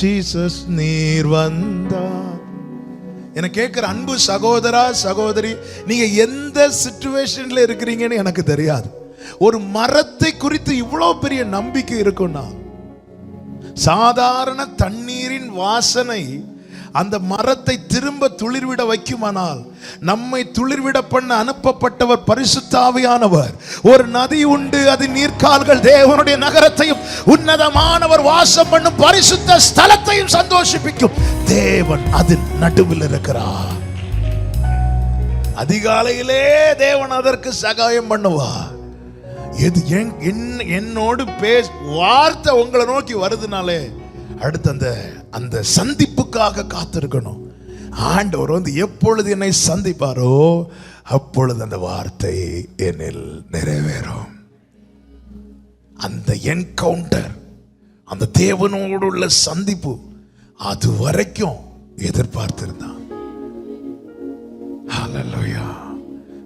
ஜீசஸ் நீர் வந்தார். என கேட்கிற அன்பு சகோதரா சகோதரி, நீங்க எந்த சிச்சுவேஷன்ல இருக்கிறீங்கன்னு எனக்கு தெரியாது. ஒரு மரத்தை குறித்து இவ்வளவு பெரிய நம்பிக்கை இருக்கும்னா, சாதாரண தண்ணீரின் வாசனை அந்த மரத்தை திரும்ப துளிர்விட வைக்குமானால், நம்மை துளிர்விட பண்ண அனுப்பப்பட்டவர் பரிசுத்த ஆவியானவர். ஒரு நதி உண்டு, அது நீர்க்கால்கள் தேவனுடைய நகரத்தையும் உன்னதமானவர் வாசம் பண்ணும் பரிசுத்த ஸ்தலத்தையும் சந்தோஷிப்பிக்கும். தேவன் அதன் நடுவில் இருக்கிறார். அதிகாலையிலே தேவன் அதற்கு சகாயம் பண்ணுவார். எது என்னோடு வார்த்தை உங்களை நோக்கி வருதுனாலே அடுத்த அந்த சந்திப்புக்காக காத்திருக்கணும். ஆண்டவர் வந்து எப்பொழுது என்னை சந்திப்பாரோ அப்பொழுது அந்த வார்த்தை என்னில் நிறைவேறும். அந்த என்கவுண்டர், அந்த தேவனோடு உள்ள சந்திப்பு, அது வரைக்கும் எதிர்பார்த்திருந்தான். ஹல்லேலூயா.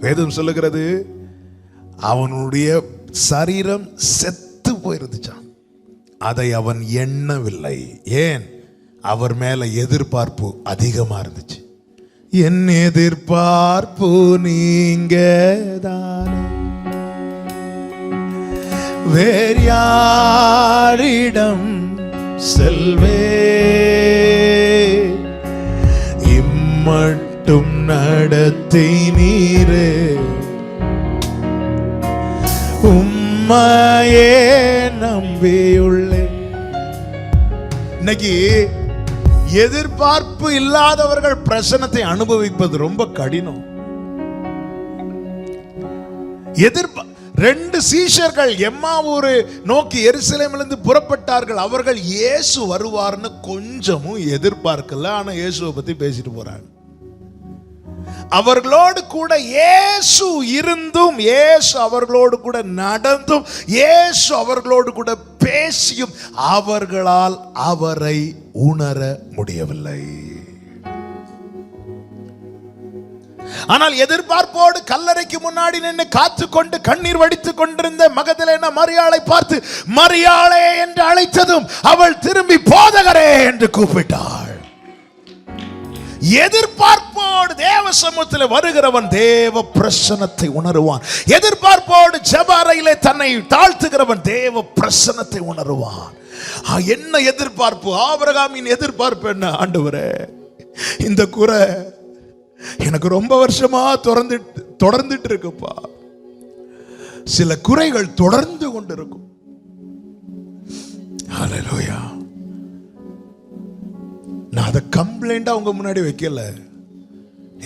வேதம் சொல்லுகிறது, அவனுடைய சரீரம் செத்து போயிருந்துச்சான். அதை அவன் எண்ணவில்லை. ஏன்? அவர் மேல எதிர்பார்ப்பு அதிகமா இருந்துச்சு. என் எதிர்பார்ப்பு நீங்க தானே, வேறு யாரிடம் செல்வே, இம்மட்டும் நடத்தி நீரே, உம்மையே நம்பியுள்ளேன். இன்னைக்கு எதிர்பார்ப்பு இல்லாதவர்கள் பிரசன்னத்தை அனுபவிப்பது ரொம்ப கடினம். ரெண்டு சீஷர்கள் எம்மாவூரை நோக்கி எருசலேமிலிருந்து புறப்பட்டார்கள். அவர்கள் இயேசு வருவார்னு கொஞ்சமும் எதிர்பார்க்கல. ஆனா இயேசுவை பத்தி பேசிட்டு போறாங்க. அவர்களோடு கூட இயேசு இருந்தும், இயேசு அவர்களோடு கூட நடந்தும், இயேசு அவர்களோடு கூட பேசியும் அவர்களால் அவரை உணர முடியவில்லை. ஆனால் எதிர்பார்ப்போடு கல்லறைக்கு முன்னாடி நின்று காத்துக்கொண்டு கண்ணீர் வடித்துக் கொண்டிருந்த மகதலேனா மரியாளை பார்த்து மரியாளே என்று அழைத்ததும் அவள் திரும்பி போதகரே என்று கூப்பிட்டாள். எதிர்பார்ப்போடு தேவ சமூகத்தில் வருகிறவன் தேவ பிரசன்னத்தை உணருவான். எதிர்பார்ப்போடு ஜெப அறையிலே தன்னை தாழ்த்துகிறவன் தேவ பிரசன்னத்தை உணருவான். என்ன எதிர்பார்ப்பு? ஆபிரகாமின் எதிர்பார்ப்பு என்ன? ஆண்டவரே, இந்த குறை எனக்கு ரொம்ப வருஷமா தொடர்ந்துட்டு இருக்குப்பா. சில குறைகள் தொடர்ந்து கொண்டிருக்கும். ஹல்லேலூயா. நான் அதை கம்ப்ளைண்டா உங்க முன்னாடி வைக்கல.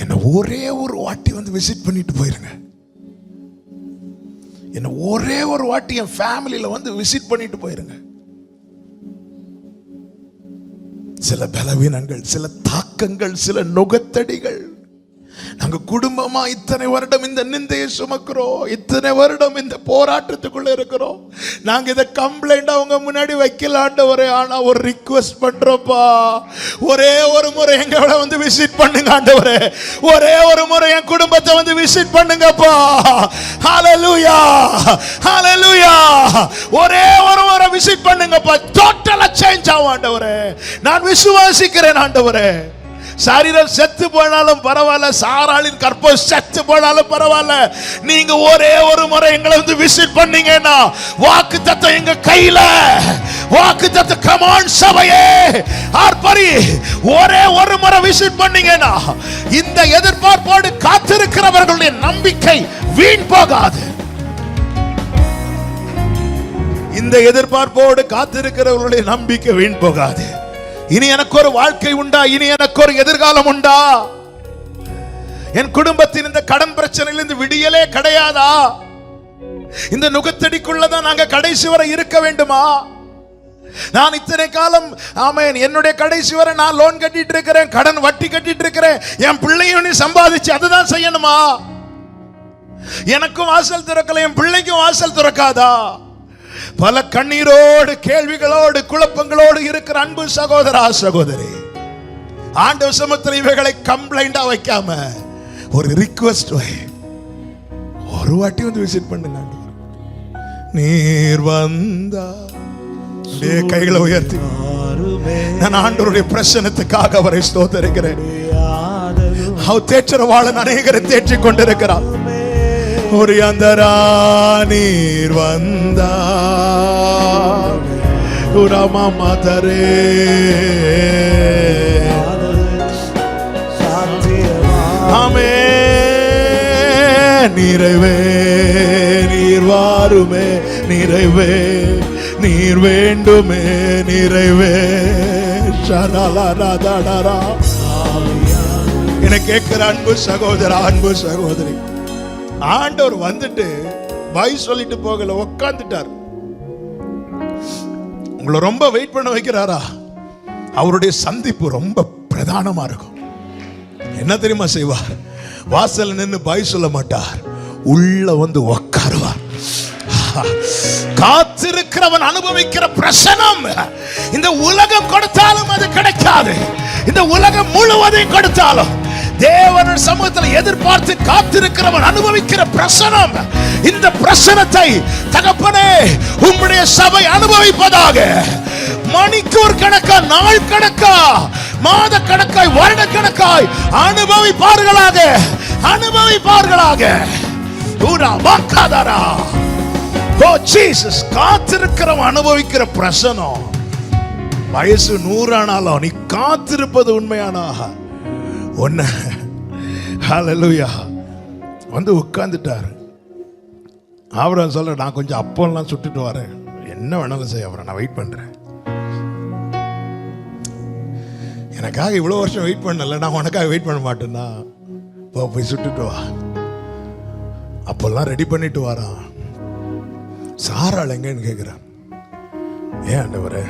என்ன ஒரே ஒரு வாட்டி வந்து விசிட் பண்ணிட்டு போயிருங்க. என்ன ஒரே ஒரு வாட்டி என் ஃபேமிலியில வந்து விசிட் பண்ணிட்டு போயிருங்க. சில பலவீனங்கள், சில தாக்கங்கள், சில நுகத்தடிகள் நாங்க குடும்பமா இத்தனை வருடம் இந்த நிந்தையை சுமக்கிறோம், இத்தனை வருடம் இந்த போராட்டத்துக்குள்ள இருக்கிறோம். நாங்க இதை கம்ப்ளைண்ட் அவங்க முன்னாடி வைக்கல ஆண்டவரே. ஆனா ஒரு ரிக்வெஸ்ட் பண்றோம்ப்பா, ஒரே ஒரு முறை எங்களை வந்து விசிட் பண்ணுங்க ஆண்டவரே. ஒரே ஒரு முறை என் குடும்பத்தை வந்து விசிட் பண்ணுங்கப்பா. ஹalleluya, ஹalleluya. ஒரே ஒரு முறை விசிட் பண்ணுங்கப்பா. டோட்டலா சேஞ்ச் ஆகும் ஆண்டவரே. நான் விசுவாசிக்கிறேன் ஆண்டவரே. சரீரம் செத்து போனாலும் பரவாயில்ல, சாராளின் கற்பம் செத்து போனாலும் பரவாயில்ல, நீங்க ஒரே ஒரு முறை எங்களை வந்து விசிட் பண்ணீங்கன்னா வாக்குத்தத்தம் எங்க கையில. வாக்குத்தத்தம் கமான் சபையே ஆர்ப்பரி, ஒரே ஒரு முறை விசிட் பண்ணீங்கன்னா இந்த எதிர்பார்ப்போடு காத்திருக்கிறவர்களுடைய நம்பிக்கை வீண் போகாது. இந்த எதிர்பார்ப்போடு காத்திருக்கிறவர்களுடைய நம்பிக்கை வீண் போகாது. இனி எனக்கு ஒரு வாழ்க்கை உண்டா? இனி எனக்கு ஒரு எதிர்காலம் உண்டா? என் குடும்பத்தின் இந்த கடன் பிரச்சனையிலிருந்து விடியலே கிடையாதா? இந்த நுகத்தடிக்குள்ளதான் நாங்க கடைசி வரை இருக்க வேண்டுமா? நான் இத்தனை காலம் ஆமென் என்னுடைய கடைசி வரை நான் லோன் கட்டிட்டு இருக்கிறேன், கடன் வட்டி கட்டிட்டு இருக்கிறேன். என் பிள்ளையும் சம்பாதிச்சு அதுதான் செய்யணுமா? எனக்கும் வாசல் திறக்கல, என் பிள்ளைக்கும் வாசல் திறக்காதா? பல கண்ணீரோடு, கேள்விகளோடு, குழப்பங்களோடு இருக்கிற அன்பு சகோதரா சகோதரி, ஆண்டவர் சமூகத்தில் இவைகளை கம்ப்ளைண்டா வைக்காம ஒரு ரிக்வெஸ்ட் வை. ஒரு வாட்டி வந்து விசிட் பண்ணுங்க. நீர் வந்தா கைகளை உயர்த்தி நான் ஆண்டவருடைய பிரசன்னத்துக்காக அவரை ஸ்தோத்திரிக்கிறேன். அவர் தேற்றரவாளன் அநேகரை தேற்றிக் கொண்டிருக்கிறார். ஒரு அந்தரா நீர் வந்தா உராமா மாதரே ஆமே நிறைவே நீர் வாருமே, நிறைவே நீர் வேண்டுமே, நிறைவே என கேட்கிற அன்பு சகோதரா, அன்பு சகோதரி, ஆண்டவர் வந்துட்டு பாய் சொல்லிட்டு போகல, உட்கார்ந்துட்டார். உங்களை ரொம்ப வெயிட் பண்ண வைக்கிறாரா? அவருடைய சந்திப்பு ரொம்ப பிரதானமா இருக்கும். என்ன தெரியுமா செய்வார்? வாசல்ல நின்று பாய் சொல்ல மாட்டார், உள்ள வந்து உட்காருவார். காத்திருக்கிறவன் அனுபவிக்கிற பிரசனம் இந்த உலகம் கொடுத்தாலும் அது கிடைக்காது. இந்த உலகம் முழுவதையும் கொடுத்தாலும் தேவன் சமூகத்தில் எதிர்பார்த்து காத்திருக்கிறவன் அனுபவிக்கிற பிரசனம், இந்த பிரசனத்தை தகப்பனே உம்முடைய சபை அனுபவிப்பதாக. மணிக்கூர் கணக்கா, நாள் கணக்கா, மாத கணக்காய், வருட கணக்காய் அனுபவிப்பார்களாக, அனுபவிப்பார்களாக. ஓ ஜீசஸ், காத்திருக்கிறவன் அனுபவிக்கிற பிரசனம். வயசு 100 ஆனாலும் நீ காத்திருப்பது உண்மையானாக ஒன்னு. ஹல்லேலூயா. வந்து உட்கார்ந்துட்டார். அவரை சொல்ற, நான் கொஞ்சம் அப்பெல்லாம் சுட்டுட்டு வரேன், என்ன வேணாலும் செய்ய, அவரை நான் வெயிட் பண்றேன். எனக்காக இவ்வளவு வருஷம் வெயிட் பண்ணல, நான் உனக்காக வெயிட் பண்ண மாட்டேன்னா, போய் சுட்டுட்டு வா. அப்பெல்லாம் ரெடி பண்ணிட்டு வாரான். சாராள் எங்கன்னு கேட்கிறான். ஏன் ஆண்டவரே,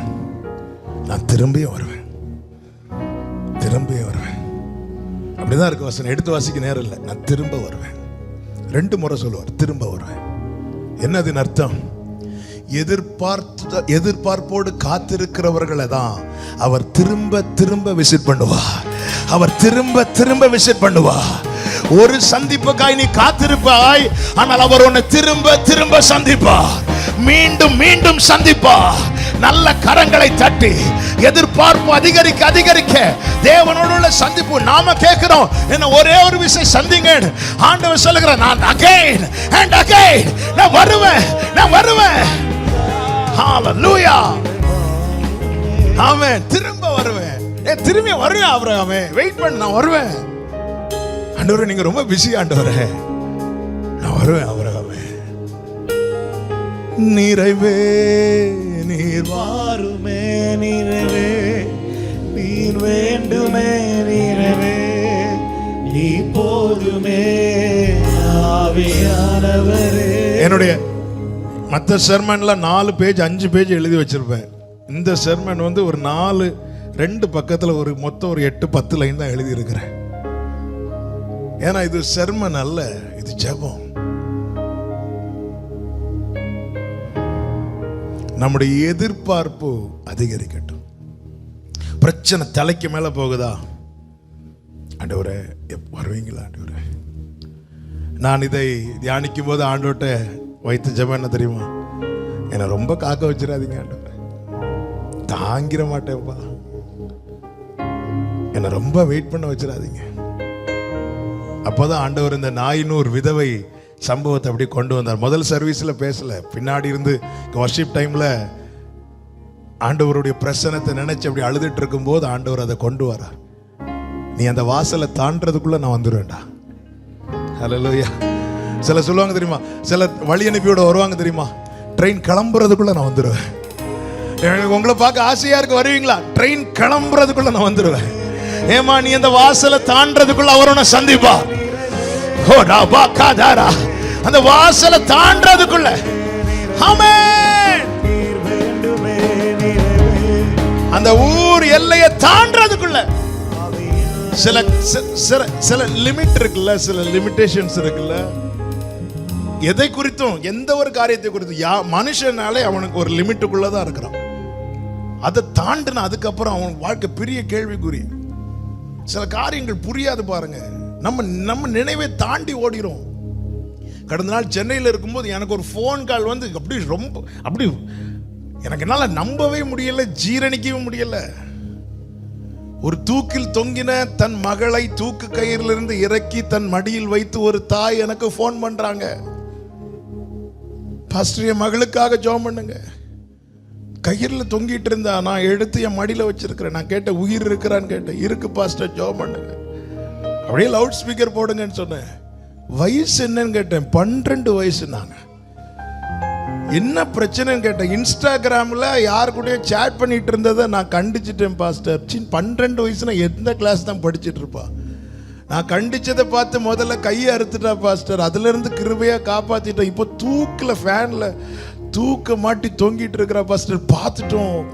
நான் திரும்பியே வருவேன், திரும்பியே வருவேன். அப்படிதான் இருக்கு வசனம். எடுத்து வாசிக்க நேரம் இல்லை. நான் திரும்ப வருவேன். 2 முறை சொல்லுவார், திரும்ப வருவேன். என்னதின் அர்த்தம்? எதிர்பார்ப்போடு காத்திருக்கிறவர்களை தான் அவர் திரும்ப திரும்ப விசிட் பண்ணுவார். அவர் திரும்ப திரும்ப விசிட் பண்ணுவார். ஒரு சந்திப்புக்காய் நீ காத்திருப்பாய், ஆனால் அவர் உன்னை திரும்ப திரும்ப சந்திப்பார், மீண்டும் மீண்டும் சந்திப்பார். நல்ல கரங்களை தட்டி எதிர்பார்ப்பு அதிகரிக்க அதிகரிக்க தேவனோடு சந்திப்பு. நாம கேட்கிறோம், என்ன ஒரே ஒரு விஷயம் சந்திங்க. ஆண்டவர் சொல்லுகிறார், நான் again and again, நான் வருவேன், நான் வருவேன். ஹalleluya. ஆமென். திரும்ப வருவேன். திரும்பி வருவேன். அவரே வெயிட் பண்ண, நான் வருவேன். ஆண்டவரே, நீங்க ரொம்ப பிஸி ஆண்டவரே, நான் வருவேன். அவரே நிறைவே நீர் வாருமே, நிறைவே நீர் வேண்டுமே, நிறைவே நீ போதுமே ஆவியானவரே. என்னுடைய மற்ற செர்மன்ல 4 பேஜ் 5 பேஜ் எழுதி வச்சிருப்பேன். இந்த செர்மன் வந்து ஒரு 4 2 பக்கத்துல ஒரு மொத்தம் ஒரு 8-10 லைன் தான் எழுதி இருக்கிறேன். ஏன்னா இது செர்மன் அல்ல, இது ஜெபம். நம்முடைய எதிர்பார்ப்பு அதிகரிக்கட்டும். பிரச்சனை தலைக்கு மேல போகுதா, ஆண்டவரே வருவீங்களா ஆண்டவரே? நான் இதை தியானிக்கும் போது ஆண்டவர்கிட்ட வைத்த ஜெபம் என்ன தெரியுமா? என்னை ரொம்ப காக்க வச்சிடாதீங்க ஆண்டவரே, தாங்கிட மாட்டேன்ப்பா, என்னை ரொம்ப வெயிட் பண்ண வச்சிடாதீங்க. அப்போதான் ஆண்டவர் இந்த நாயினூர் விதவை சம்பவத்தை அப்படி கொண்டு வந்தார். முதல் சர்வீஸில் பேசல, பின்னாடி இருந்து வர்ஷிப் டைமில் ஆண்டவருடைய பிரசனத்தை நினைச்சு அப்படி அழுதுட்டு இருக்கும் போது ஆண்டவர் அதை கொண்டு வரார். நீ அந்த வாசலை தாண்டறதுக்குள்ள நான் வந்துடுவேன்டா. ஹல்லேலூயா. சில சொல்லுவாங்க தெரியுமா, சில வழி அனுப்பியோட வருவாங்க தெரியுமா, ட்ரெயின் கிளம்புறதுக்குள்ள நான் வந்துடுவேன். உங்களை பார்க்க ஆசையா இருக்கு, வருவீங்களா? ட்ரெயின் கிளம்புறதுக்குள்ள நான் வந்துடுவேன். ஏமா நீ அந்த வாசலை தாண்டறதுக்குள்ள அவரோட சந்திப்பா. அந்த வாசலை தாண்டறதுக்குள்ள, ஆமென், அந்த ஊர் எல்லையை தாண்டறதுக்குள்ள சில சில லிமிட் இருக்குல்ல, சில லிமிட்டேஷன்ஸ் இருக்குல்ல. எதை குறித்தும், எந்த ஒரு காரியத்தை குறித்தும் மனுஷனாலே அவனுக்கு ஒரு லிமிட்டுக்குள்ளதான் இருக்கிறான். அதை தாண்டின அதுக்கப்புறம் அவன் வாழ்க்கை பெரிய கேள்விக்குறி. சில காரியங்கள் புரியாது பாருங்க, நம்ம நினைவை தாண்டி ஓடிரும். கடந்த நாள் சென்னையில் இருக்கும்போது எனக்கு ஒரு ஃபோன் கால் வந்து அப்படி எனக்கு என்னால நம்பவே முடியல, ஜீரணிக்கவே முடியல. ஒரு தூக்கில் தொங்கின தன் மகளை தூக்கு கயிறிலிருந்து இறக்கி தன் மடியில் வைத்து ஒரு தாய் எனக்கு ஃபோன் பண்றாங்க. பாஸ்டர், என் மகளுக்காக ஜெபம் பண்ணுங்க. கயிறில் தொங்கிட்டு இருந்தா, நான் எடுத்து என் மடியில் வச்சிருக்கிறேன். நான் கேட்ட உயிர் இருக்கிறான்னு கேட்டேன். இருக்கு பாஸ்டர், ஜெபம் பண்ணுங்க. அப்படியே லவுட் ஸ்பீக்கர் போடுங்கன்னு சொன்னேன். வயசு என்னன்னு கேட்டேன். 12 வயசுனாங்க. என்ன பிரச்சனைன்னு கேட்டேன். இன்ஸ்டாகிராமில் யாரு கூட சேட் பண்ணிட்டு இருந்ததை நான் கண்டிச்சிட்டேன் பாஸ்டர். 12 வயசுனா எந்த கிளாஸ் தான் படிச்சுட்டு இருப்பா. நான் கண்டிச்சதை பார்த்து முதல்ல கையை அறுத்துட்டா பாஸ்டர். அதுல இருந்து கிருபையா காப்பாத்திட்டேன். இப்போ தூக்கல, ஃபேன்ல தூக்க மாட்டி தொங்கிட்டு இருக்கிற பாஸ்டர். பார்த்துட்டோம்.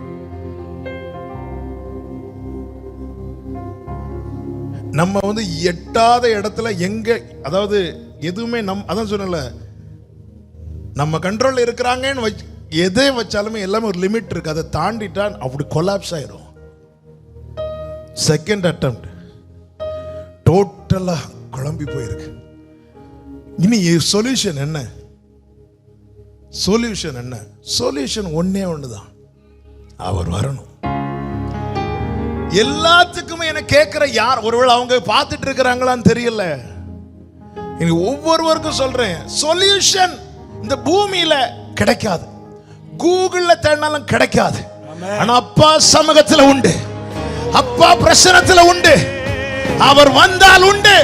நம்ம வந்து எட்டாத இடத்துல எங்க, அதாவது எதுவுமே அதான் சொன்னல, நம்ம கண்ட்ரோல்ல இருக்கிறாங்கன்னு எதை வச்சாலுமே எல்லாமே ஒரு லிமிட் இருக்கு. அதை தாண்டிட்டா அப்படி கொலாப்ஸ் ஆயிரும். செகண்ட் அட்டெம்ப்ட் டோட்டலா குழம்பி போயிருக்கு. இனி சொல்யூஷன் என்ன? சொல்யூஷன் என்ன? சொல்யூஷன் ஒன்னே ஒண்ணுதான், அவர் வரணும். எல்லாத்துக்குமே என்ன கேட்கிற யார், ஒருவேளை அவங்க பார்த்துட்டு இருக்கிறாங்களான்னு தெரியல. இனி ஒவ்வொருவருக்கும் சொல்றேன், சொல்யூஷன் இந்த பூமியில கிடைக்காது, கூகுள்ல தேடினாலும் கிடைக்காது. ஆனா அப்பா சமூகத்துல உண்டு, அப்பா பிரசனத்துல உண்டு. அவர் வந்தால் உண்டு.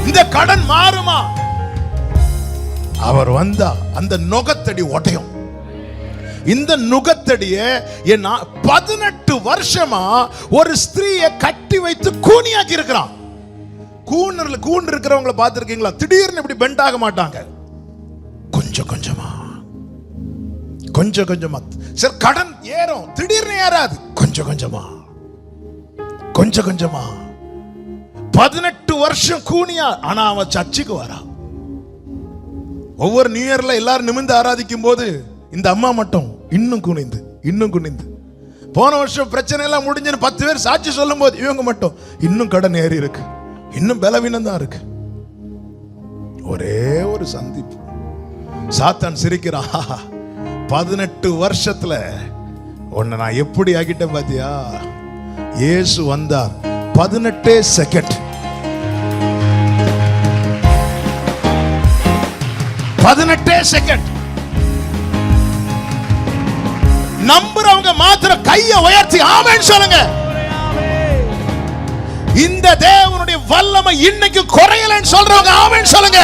இந்த கடன் மாறுமா? அவர் வந்தா அந்த நுகத்தடி உடையும். இந்த நுகத்தடிய 18 வருஷமா ஒரு ஸ்திரீயை கட்டி வைத்து கூனியாக்கி இருக்கிறான். கூன் இருக்கிறவங்களை பார்த்திருக்கீங்களா? திடீர்னு இப்படி பெண்ட் ஆக மாட்டாங்க, கொஞ்சம் கொஞ்சமா கொஞ்சம் கொஞ்சமா. சரி, கடன் ஏறும், திடீர்னு ஏறாது, கொஞ்சம் கொஞ்சமா கொஞ்சம் கொஞ்சமா. 18 வருஷம் கூனியா. ஆனா அவன் சர்ச்சுக்கு வரா. ஒவ்வொரு நியூ இயர்ல எல்லாரும் நிமிர்ந்து ஆராதிக்கும் போது இந்த அம்மா மட்டும் இன்னும் குனிந்து இன்னும் குனிந்து. போன வருஷம் பிரச்சனை எல்லாம் முடிஞ்சுன்னு 10 பேர் சாட்சி சொல்லும் போது இவங்க மட்டும் இன்னும் கடன் ஏறி இருக்கு, இன்னும் பலவீனம் தான் இருக்கு. ஒரே ஒரு சந்திப்பு. சாத்தான் சிரிக்கிறான். 18 வருஷத்துல உன்னை நான் எப்படி ஆகிட்டேன் பாத்தியா? இயேசு வந்தார். 18 செகண்ட், 18 செகண்ட். நம்புறவங்க மாத்திரம் கையை உயர்த்தி ஆமென் சொல்லுங்க. இந்த தேவனுடைய வல்லமை இன்னைக்கு குறையலன்னு சொல்றவங்க ஆமென் சொல்லுங்க.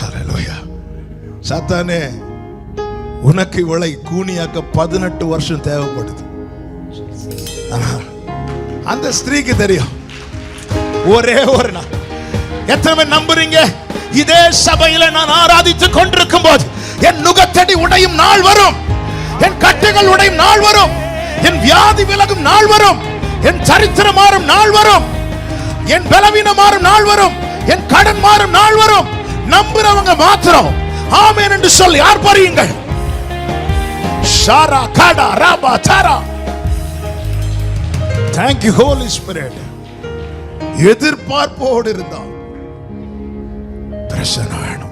ஹல்லேலூயா. சாத்தானே, உனக்கு இவளை கூனியாக்க 18 வருஷம் தேவைப்படுது. அந்த ஸ்திரீக்கு தெரியும் ஒரே ஒரு நாள். எத்தனை பேர் நம்புறீங்க? இதே சபையில நான் ஆராதித்துக் கொண்டிருக்கும் போது என் நுகத்தடி உடையும் நாள் வரும். என் கட்டுகள் உடையும் நாள் வரும், என் வியாதி விலகும் நாள் வரும், என் சரித்திரம் மாறும் நாள் வரும், என் பலவீனம் மாறும் நாள் வரும், என் கடன் மாறும் நாள் வரும். நம்புறவங்க மாத்திரம் ஆமென் என்று சொல்லி ஆர்ப்பரியுங்கள். ஷாரா காடா ராபா சாரா. Thank you Holy Spirit. எதிர்பார்ப்போடு இருந்தால் பிரசன்னம் வேணும்.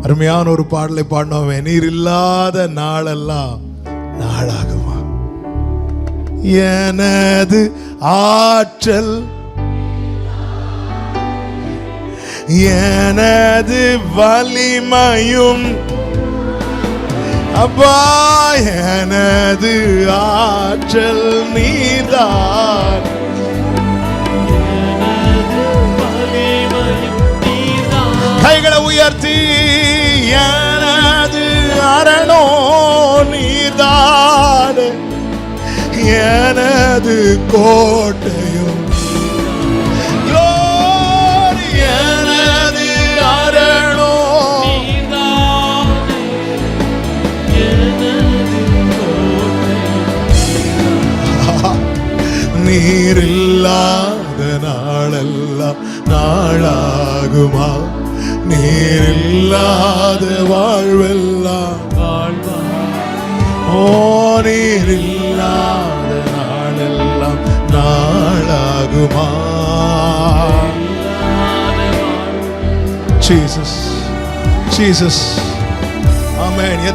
அருமையான ஒரு பாடலை பாடினோமே, நீர் இல்லாத நாளெல்லாம் நாளாகுமா, எனது ஆற்றல் எனது வலிமையும் அப்பா, எனது ஆற்றல் நீதான், கைகளை உயர்த்தி எனது அரணோ நீதான், எனது கோட்டையும் எனது அரணோ நீர் இல்லாத நாளெல்லாம் நாளாகுமா, நீர் இல்லாத வாழ்வெல்லாம் வாழ்வா, ஓ நீர் இல்லாத நாளெல்லாம் நாளாகுமா. Jesus, Jesus, ஆமென்.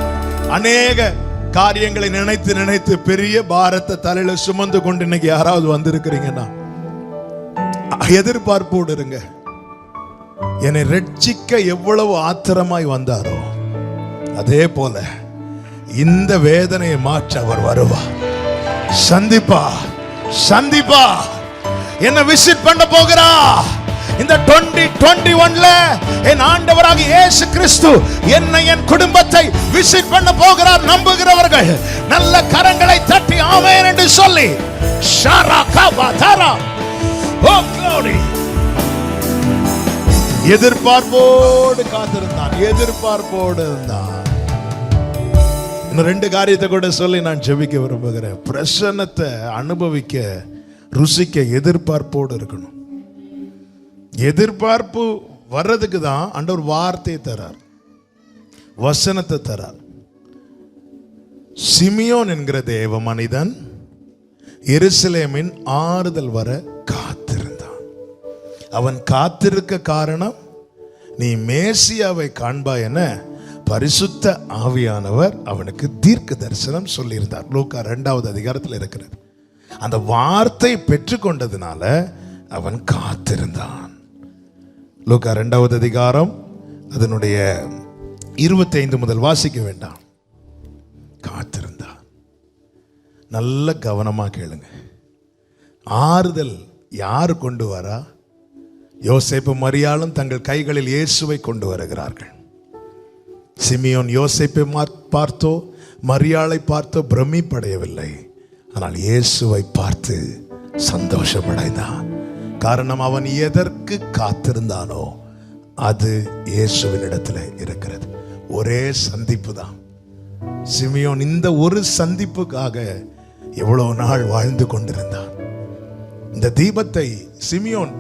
அநேக காரியங்களை நினைத்து நினைத்து பெரிய பாரத்தை தலையில சுமந்து கொண்டு இன்னைக்கு யாராவது வந்திருக்கிறீங்கன்னா எதிர்பார்ப்போடு இருங்க. என்னை ரட்சிக்க எவ்வளவு ஆத்திரமாய் வந்தாரோ அதே போல இந்த வேதனையை மாற்ற அவர் வருவார். சந்திப்பா சந்திப்பா என்ன விசிட் பண்ண போகிறா. இந்த 2021ல என் ஆண்டவராக இயேசு கிறிஸ்து என்னை என் குடும்பத்தை விசிட் பண்ண போகிறார். நம்புகிறவர்கள் நல்ல கரங்களை தட்டி ஆமென் என்று சொல்லி ஷாரா காபா தாரா. ஓ glory. எதிர்பார்ப்போடு காத்திருந்தான், எதிர்பார்ப்போடு இருந்தான். இன்னும் 2 காரியத்தை கூட சொல்லி நான் ஜெபிக்க விரும்புகிறேன். பிரசன்னத்தை அனுபவிக்க ருசிக்க எதிர்பார்ப்போடு இருக்கணும். எதிர்பார்ப்பு வர்றதுக்கு தான் ஆண்டவர் வார்த்தையை தரார், வசனத்தை தரார். சிமியோன் என்கிற தேவ மனிதன் எருசலேமின் ஆறுதல் வர காத்திருந்தான். அவன் காத்திருக்க காரணம், நீ மேசியாவை காண்பாய் என பரிசுத்த ஆவியானவர் அவனுக்கு தீர்க்க தரிசனம் சொல்லியிருந்தார். லூக்கா 2வது அதிகாரத்தில் இருக்கிறது. அந்த வார்த்தை பெற்றுக்கொண்டதுனால அவன் காத்திருந்தான். லூக்கா 2வது அதிகாரம் அதனுடைய 25 முதல் வாசிக்க வேண்டாம். காத்திருந்தான். நல்ல கவனமா கேளுங்க. ஆறுதல் யார் கொண்டு வரா? யோசேப்பு மரியாளும் தங்கள் கைகளில் இயேசுவை கொண்டு வருகிறார்கள். சிமியோன் யோசேப்பை பார்த்தோ மரியாளை பார்த்தோ பிரமிப்படையவில்லை. ஆனால் இயேசுவை பார்த்து சந்தோஷமடைந்தான். காரணம், அவன் எதற்கு காத்திருந்தானோ அது இயேசுவின் இடத்துல இருக்கிறது. ஒரே சந்திப்பு தான். சிமியோன் இந்த ஒரு சந்திப்புக்காக எவ்வளவு நாள் வாழ்ந்து கொண்டிருந்தான். இந்த தீபத்தை சிமியோன்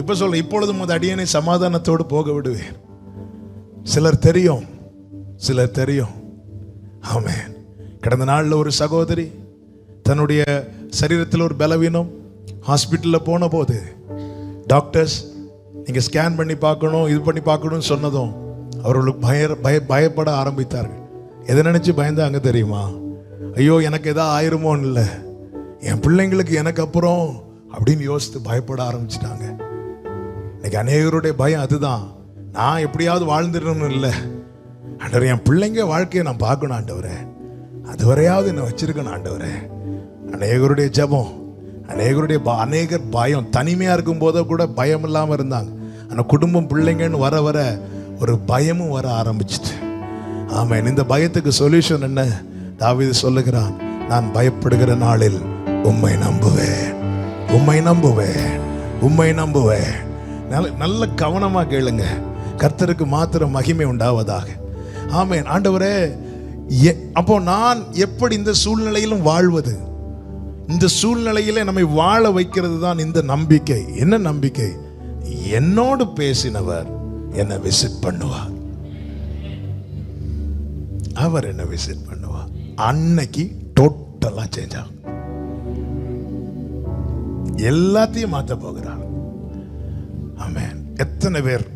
இப்ப சொல்ல, இப்பொழுதும் அது அடியனை சமாதானத்தோடு போக விடுவேன். சிலர் தெரியும், சிலர் தெரியும். ஆமென். கடந்த நாளில் ஒரு சகோதரி தன்னுடைய சரீரத்தில் ஒரு பலவீனம், ஹாஸ்பிட்டலில் போன போது டாக்டர்ஸ் நீங்கள் ஸ்கேன் பண்ணி பார்க்கணும், இது பண்ணி பார்க்கணும்னு சொன்னதும் அவர்களுக்கு பயப்பட ஆரம்பித்தார்கள். எதை நினச்சி பயந்தாங்க தெரியுமா? ஐயோ எனக்கு எதாவது ஆயிருமோன்னு இல்லை, என் பிள்ளைங்களுக்கு எனக்கு அப்புறம் அப்படின்னு யோசித்து பயப்பட ஆரம்பிச்சிட்டாங்க. இன்னைக்கு அநேகருடைய பயம் அதுதான். நான் எப்படியாவது வாழ்ந்துடணும்னு இல்லை, ஆண்டவரே என் பிள்ளைங்க வாழ்க்கையை நான் பார்க்கணும் ஆண்டவரே, அதுவரையாவது என்னை வச்சிருக்கணும் ஆண்டவரே. அநேகருடைய ஜெபம், அநேகர் பயம். தனிமையாக இருக்கும் போதோ கூட பயம் இல்லாமல் இருந்தாங்க. ஆனால் குடும்பம் பிள்ளைங்கன்னு வர வர ஒரு பயமும் வர ஆரம்பிச்சிட்டு. ஆமென். இந்த பயத்துக்கு சொல்யூஷன் என்ன? தாவீது சொல்லுகிறான், நான் பயப்படுகிற நாளில் உம்மை நம்புவேன், உம்மை நம்புவேன், உம்மை நம்புவேன். நல்ல கவனமாக கேளுங்க. கர்த்தருக்கு மாத்திரம் மகிமை உண்டாவதாக. ஆமென். ஆண்டவரே அப்போ நான் எப்படி இந்த சூழ்நிலையிலும் வாழ்வது? இந்த சூழ்நிலையில நம்மை வாழ வைக்கிறது தான் இந்த நம்பிக்கை. என்ன நம்பிக்கை? என்னோடு பேசினவர் என்னை விசிட் பண்ணுவார். அவர் என்ன விசிட் பண்ணுவார். அன்னைக்கு டோட்டலா சேஞ்ச் ஆகும். எல்லாத்தையும் மாற்ற போகிறார். ஆமென். எத்தனை பேர்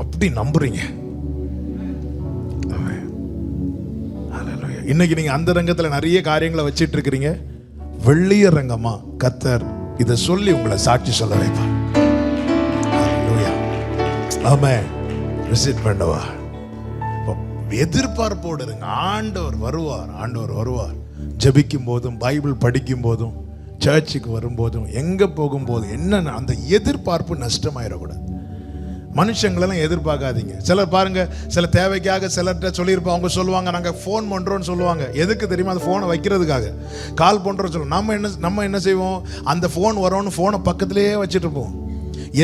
அப்படி நம்புறீங்க? இன்னைக்கு நீங்க அந்த ரங்கத்துல நிறைய காரியங்களை வச்சிட்டு இருக்கிறீங்க. வெள்ளிய ரங்கமா கர்த்தர் இதை சொல்லி உங்களை சாட்சி சொல்ல வைப்பார். ஆமென். விசிட் பண்ணுவா. எதிர்பார்ப்போடு இருங்க. ஆண்டவர் வருவார், ஆண்டவர் வருவார். ஜெபிக்கும் போதும், பைபிள் படிக்கும் போதும், சர்ச்சுக்கு வரும்போதும், எங்க போகும்போதும் என்ன அந்த எதிர்பார்ப்பு நஷ்டமாயிடக்கூடாது. மனுஷங்களெல்லாம் எதிர்பார்க்காதீங்க. சிலர் பாருங்க, சில தேவைக்காக சிலர்கிட்ட சொல்லியிருப்போம். அவங்க சொல்லுவாங்க, நாங்கள் ஃபோன் பண்ணுறோன்னு சொல்லுவாங்க. எதுக்கு தெரியுமா? அந்த ஃபோனை வைக்கிறதுக்காக. கால் பண்ணுறோன்னு சொல்லுவோம். நம்ம என்ன செய்வோம்? அந்த ஃபோன் வரோன்னு ஃபோனை பக்கத்துலேயே வச்சுட்டு இருப்போம்.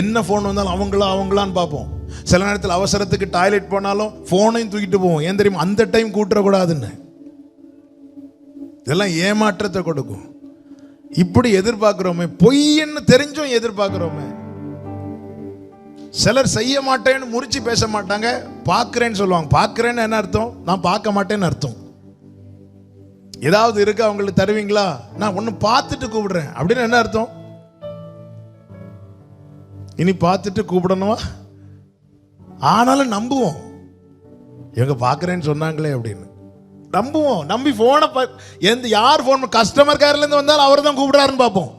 என்ன ஃபோன் வந்தாலும் அவங்களான்னு பார்ப்போம். சில நேரத்தில் அவசரத்துக்கு டாய்லெட் போனாலும் ஃபோனையும் தூக்கிட்டு போவோம். ஏன் தெரியுமா? அந்த டைம் கூட்டுறக்கூடாதுன்னு. இதெல்லாம் ஏமாற்றத்தை கொடுக்கும். இப்படி எதிர்பார்க்கிறோமே, பொய்ன்னு தெரிஞ்சும் எதிர்பார்க்கிறோமே. சிலர் செய்ய மாட்டேன்னு முறிச்சு பேச மாட்டாங்க, பார்க்கிறேன்னு சொல்லுவாங்க. பார்க்கிறேன்னு என்ன அர்த்தம்? நான் பார்க்க மாட்டேன்னு அர்த்தம். ஏதாவது இருக்கு அவங்களுக்கு தருவீங்களா? நான் ஒன்னு பார்த்துட்டு கூப்பிடுறேன் அப்படின்னு என்ன அர்த்தம்? இனி பார்த்துட்டு கூப்பிடணுமா? ஆனாலும் நம்புவோம். இவங்க பார்க்கிறேன்னு சொன்னாங்களே அப்படின்னு நம்புவோம். நம்பி போனை யார் போன் கஸ்டமர் கேர்ல இருந்து வந்தாலும் அவர் தான் கூப்பிடுறாருன்னு பார்ப்போம்.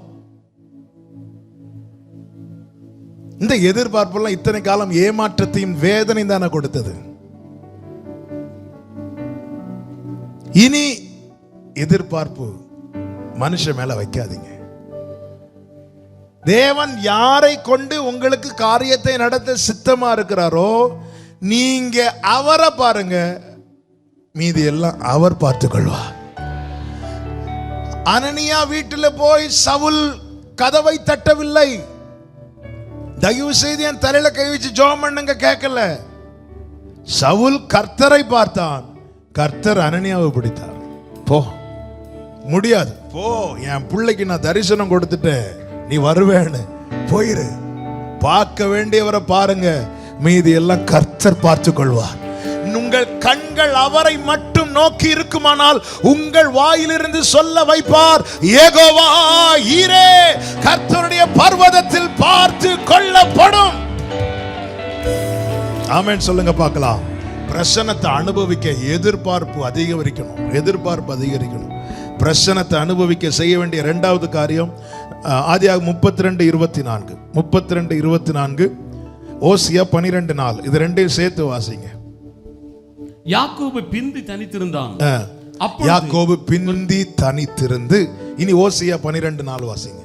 இந்த எதிர்பார்ப்பெல்லாம் இத்தனை காலம் ஏமாற்றத்தையும் வேதனை தானே கொடுத்தது. இனி எதிர்பார்ப்பு மனுஷன் மேல வைக்காதீங்க. தேவன் யாரை கொண்டு உங்களுக்கு காரியத்தை நடத்த சித்தமா இருக்கிறாரோ நீங்க அவரை பாருங்க, மீதி எல்லாம் அவர் பார்த்துக் கொள்வார். அனனியா வீட்டில் போய் சவுல் கதவை தட்டவில்லை. தயவு செய்து என் தலையில கை வச்சு ஜெபம் பண்ணுங்க கேட்கல. சவுல் கர்த்தரை பார்த்தான், கர்த்தர் அனனியாவை பிடித்தார். போ, முடியாது, போ, என் பிள்ளைக்கு நான் தரிசனம் கொடுத்துட்டேன், நீ வருவேன்னு போயிரு. பார்க்க வேண்டியவரை பாருங்க, மீதி எல்லாம் கர்த்தர் பார்த்துக் கொள்வார். உங்கள் கண்கள் அவரை மட்டும் நோக்கி இருக்குமானால் உங்கள் வாயிலிருந்து சொல்ல வைப்பார், யெகோவா ஈரே, கர்த்தருடைய பர்வதத்தில் பார்த்து கொள்ளப்படும். ஆமென் சொல்லுங்க பார்க்கலாம். பிரசன்னத்தை அனுபவிக்க எதிர்பார்ப்பு அதிகரிக்கணும். எதிர்பார்ப்பு அதிகரிக்கணும். பிரசன்னத்தை அனுபவிக்க செய்ய வேண்டிய இரண்டாவது காரியம் ஆதியாகமம் 32:24 32:24 ஓசியா 12:4 இது ரெண்டையும் சேர்த்து வாசிங்க. யாக்கோபு பிந்தி தனித்திருந்தான். யாக்கோபு பிந்தி தனித்திருந்து. இனி ஓசியா 12:4 வாசிங்க.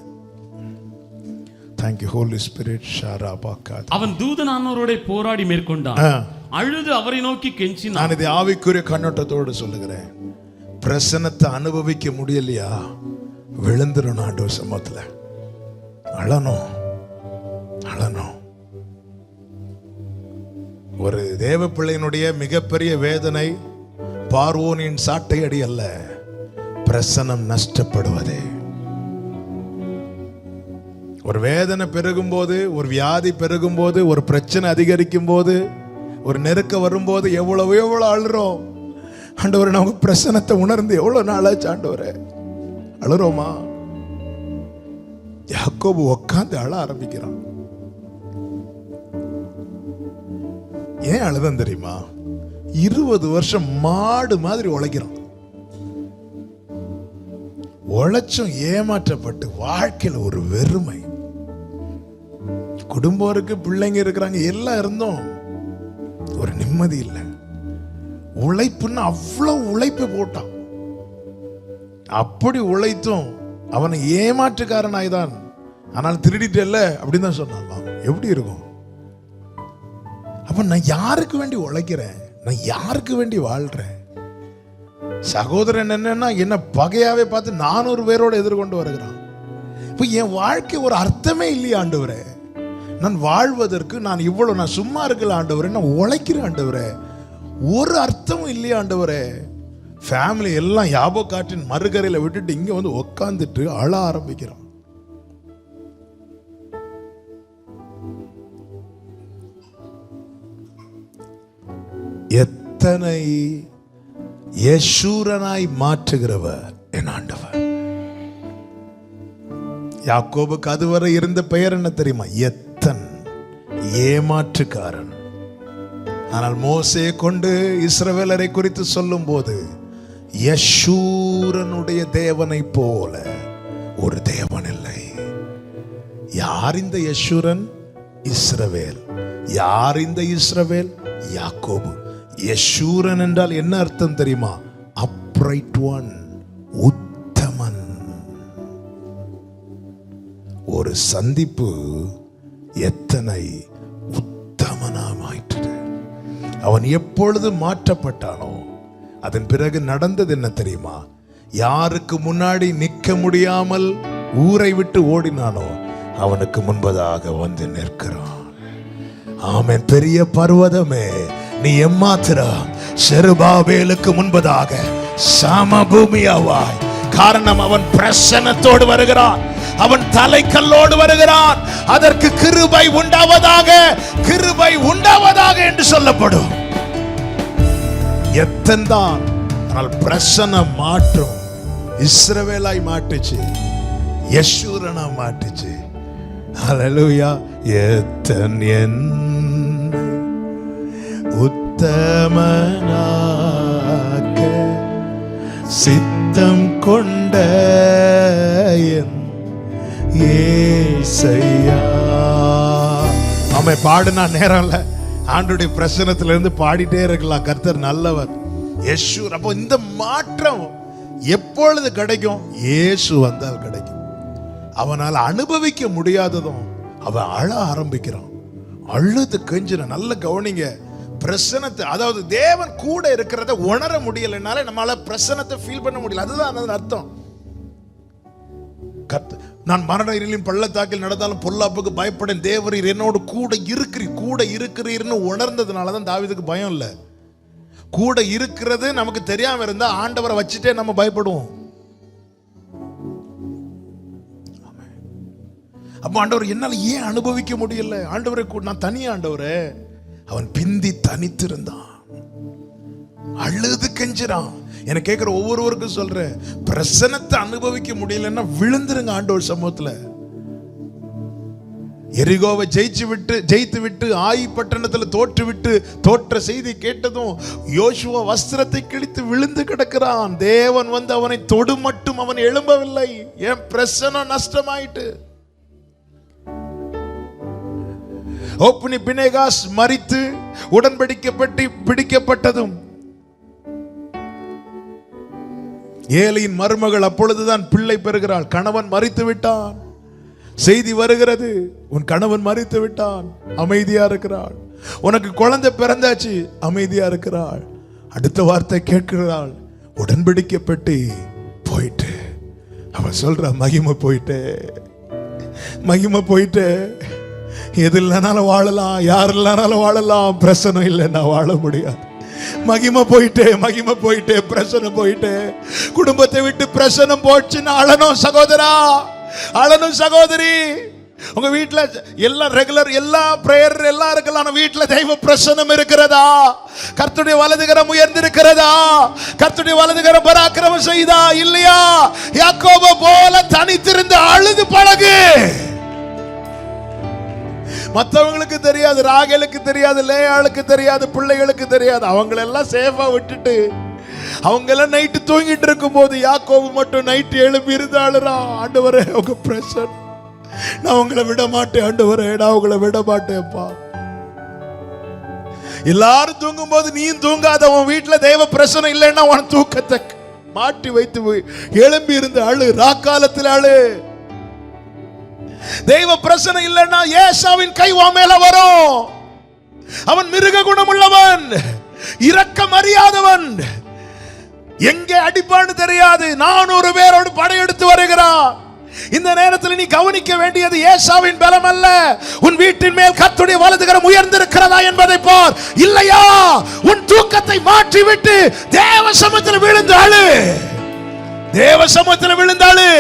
Thank you Holy Spirit. அவன் தூதனானவரோட போராடி மேற்கொண்டான். அழுது அவரை நோக்கி கெஞ்சினான். நான் இதை ஆவிக்குரிய கண்ணோட்டத்தோடு சொல்லுகிறேன். பிரசன்னத்தை அனுபவிக்க முடியலையா? விழுந்துரும் ஆண்டவர் சமூகத்துல. அழணும், அழணும். ஒரு தேவ பிள்ளையினுடைய மிகப்பெரிய வேதனை பார்வோனின் சாட்டை அடி அல்ல, பிரசன்னம் நஷ்டப்படுவதே. ஒரு வேதனை பெருகும் போது, ஒரு வியாதி பெருகும் போது, ஒரு பிரச்சனை அதிகரிக்கும் போது, ஒரு நெருக்க வரும்போது எவ்வளவு அழுறோம். ஆண்டவரே, நமக்கு பிரசன்னத்தை உணர்ந்து எவ்வளவு நாளாச்சு ஆண்டவரே. அழுறோமா? யாக்கோபு உட்கார்ந்து அழ ஆரம்பிக்கிறான். ஏன் அழுதான் தெரியுமா? 20 வருஷம் மாடு மாதிரி உழைக்கிறான். உழைச்சும் ஏமாற்றப்பட்டு வாழ்க்கையில் ஒரு வெறுமை. குடும்பம் இருக்கு, பிள்ளைங்க இருக்கிறாங்க, எல்லாம் இருந்தோம், ஒரு நிம்மதி இல்லை. உழைப்புன்னு அவ்வளவு உழைப்பு போட்டான். அப்படி உழைத்தும் அவனை ஏமாற்றுக்காரனாய்தான். ஆனால் திருடிட்டல்ல அப்படின்னு தான் சொன்னான். எப்படி இருக்கும்? அப்ப நான் யாருக்கு வேண்டி உழைக்கிறேன்? நான் யாருக்கு வேண்டி வாழ்றேன்? சகோதரன் என்னன்னா என்ன பகையாவே பார்த்து 400 பேரோட எதிர்கொண்டு வருகிறான். இப்ப என் வாழ்க்கை ஒரு அர்த்தமே இல்லையா ஆண்டவரே? நான் வாழ்வதற்கு நான் சும்மா இருக்கல ஆண்டவரே, நான் உழைக்கிறேன் ஆண்டவரே, ஒரு அர்த்தமும் இல்லையா ஆண்டவரே? ஃபேமிலி எல்லாம் யாபோக் ஆற்றின் மறுகரையில விட்டுட்டு இங்க வந்து உட்காந்துட்டு அழ ஆரம்பிக்கிறான். எத்தனை யெஷூரனாய் மாற்றுகிறவர் என் ஆண்டவர். யாக்கோபுக்கு அதுவரை இருந்த பெயர் என்ன தெரியுமா? எத்தன், ஏமாற்றுக்காரன். ஆனால் மோசே கொண்டு இஸ்ரவேலரை குறித்து சொல்லும் போது யெஷூரனுடைய தேவனை போல ஒரு தேவன் இல்லை. யார் இந்த யெஷூரன்? இஸ்ரவேல். யார் இந்த இஸ்ரவேல்? யாக்கோபு. யெஷூரன் என்றால் என்ன அர்த்தம் தெரியுமா? அப்ரைட் ஒன், உத்தமன். ஒரு சந்திப்பு எத்தனை உத்தமனாயிற்று. அவன் எப்பொழுது மாற்றப்பட்டானோ அதன் பிறகு நடந்தது என்ன தெரியுமா? யாருக்கு முன்னாடி நிற்க முடியாமல் ஊரை விட்டு ஓடினானோ அவனுக்கு முன்பதாக வந்து நிற்கிறான். ஆமென். பெரிய பர்வதமே நீ எம்மாத்திரம் செருபாபேலுக்கு முன்பதாக சமபூமியாவாய். காரணம், அவன் பிரசன்னத்தோடு வருகிறான், அவன் தலைக்கல்லோடு வருகிறான். அதற்கு கிருபை உண்டாவதாக, கிருபை உண்டாவதாக என்று சொல்லப்படும். எத்தன்தான், ஆனால் பிரசன்னம் மாற்றும். இஸ்ரவேலாய் மாட்டுச்சு, யெஷூரனா மாட்டுச்சு. ஹல்லேலூயா. எத்தன் என்னை உத்தமனாக்க சித்தம் கொண்ட என் ஏசையா. அவன் பாடுனா நேரம் இல்ல, ஆண்டவருடைய பிரசன்னத்துல இருந்து பாடிட்டே இருக்கலாம். கர்த்தர் நல்லவர். யெஷூர். அப்போ இந்த மாற்றம் எப்பொழுது கிடைக்கும்? இயேசு வந்தால் கிடைக்கும். அவனால் அனுபவிக்க முடியாததும் அவன் அழ ஆரம்பிக்கிறான். அழுது கெஞ்சின. நல்ல கவனிங்க. பிரசன்னத்தை, அதாவது தேவன் கூட இருக்கிறத உணர முடியலனால நம்மளால பிரசன்னத்தை ஃபீல் பண்ண முடியல. அதுதான் அதன் அர்த்தம். நான் மரண இருளின் பள்ளத்தாக்கில் நடந்தாலும் பொல்லாப்புக்கு பயப்படேன், தேவரீர் என்னோடு கூட இருக்கிறீர்னு உணர்ந்ததுனாலதான் தாவீதுக்கு பயம் இல்லை. கூட இருக்கிறது நமக்கு தெரியாம இருந்தா ஆண்டவரை வச்சுட்டே நம்ம பயப்படுவோம். அப்ப ஆண்டவர் என்னால ஏன் அனுபவிக்க முடியல? ஆண்டவரை நான் தனி ஆண்டவரே. அவன் பிந்தி தனித்திருந்தான், அழுது கெஞ்சிறான். எனக்கு கேட்கிற ஒவ்வொருவருக்கும் சொல்றேன், பிரசன்னத்தை அனுபவிக்க முடியலன்னா விழுந்துருங்க ஆண்டவர் சமூகத்துல. எரிகோவை ஜெயித்து விட்டு ஆயி பட்டணத்தில் தோற்ற செய்தி கேட்டதும் யோசுவா வஸ்திரத்தை கிழித்து விழுந்து கிடக்கிறான். தேவன் வந்து அவனை தொடு மட்டும் அவன் எழும்பவில்லை. என் பிரசன்னம் நஷ்டமாயிட்டு. ஓப்னி பினேகாஸ் மரித்து உடன்படிக்கப்பட்டு பிடிக்கப்பட்டதும் ஏலியின் மருமகள் அப்பொழுதுதான் பிள்ளை பெறுகிறாள். கணவன் மரித்து விட்டான். செய்தி வருகிறது, உன் கணவன் மரித்து விட்டான். அமைதியா இருக்கிறாள். உனக்கு குழந்தை பிறந்தாச்சு, அமைதியா இருக்கிறாள். அடுத்த வார்த்தை கேட்கிறாள், உடன்படிக்கப்பட்டு போயிட்டு. அவன் சொல்ற, மகிமை போயிட்டு, மகிமை போயிட்டு. எது இல்லைனாலும் வாழலாம், யார் இல்லைனாலும் வாழலாம், பிரச்சனை இல்லைன்னா வாழ முடியாது. மகிமை போயிட்டே பிரசனம் போயிட்டே. குடும்பத்தை விட்டு பிரசனம் போச்சுன்னா அழணும் சகோதரா, அழணும் சகோதரி. உங்க வீட்டுல எல்லாம் ரெகுலர், எல்லா பிரேயர் எல்லாம் இருக்கலாம், வீட்டுல தெய்வ பிரசனம் இருக்கிறதா? கர்த்தருடைய வலதுகரம் உயர்ந்திருக்கிறதா? கர்த்தருடைய வலதுகரம் பராக்கிரமம் செய்தா இல்லையா? யாக்கோபு போல தனித்திருந்து அழுது பழகு. மற்றவங்களுக்கு தெரியாது, ராகேலுக்கு தெரியாது, லேயாளுக்கு தெரியாது, பிள்ளைகளுக்கு தெரியாது. அவங்களெல்லாம் சேஃபா விட்டுட்டு அவங்க எல்லாம் நைட்டு தூங்கிட்டு இருக்கும் போது யாக்கோபு மட்டும் நைட்டு எழுப்பி இருந்தாளுறான். ஆண்டவரே உங்க பிரசன், நான் உங்களை விட மாட்டேன் ஆண்டவரே, நான் உங்களை விட மாட்டேன்ப்பா. எல்லாரும் தூங்கும் போது நீயும் தூங்காத. உன் வீட்டுல தெய்வ பிரசனம் இல்லைன்னா உன் தூக்கத்தை மாட்டி வைத்து எழும்பி இருந்து அழு. ராக்காலத்தில் அழு. தெய்வ பிரசனம் இல்லைன்னா ஏசாவின் கை உன் மேல வரும். அவன் மிருக குணம் உள்ளவன், இரக்கம் அறியாதவன், எங்கே அடிப்பான்னு தெரியாது. 400 பேரோடு படையெடுத்து வருகிறான். இந்த நேரத்தில் நீ கவனிக்க வேண்டியது ஏசாவின் பலம் அல்ல, உன் வீட்டின் மேல் கர்த்தருடைய வலது நட்சத்திரம் உயர்ந்திருக்கிறதா என்பதை பார். இல்லையா, உன் தூக்கத்தை மாற்றிவிட்டு தேவ சமூகத்தில் விழுந்து அழு. தேவ சமூகத்தில் விழுந்து அழு.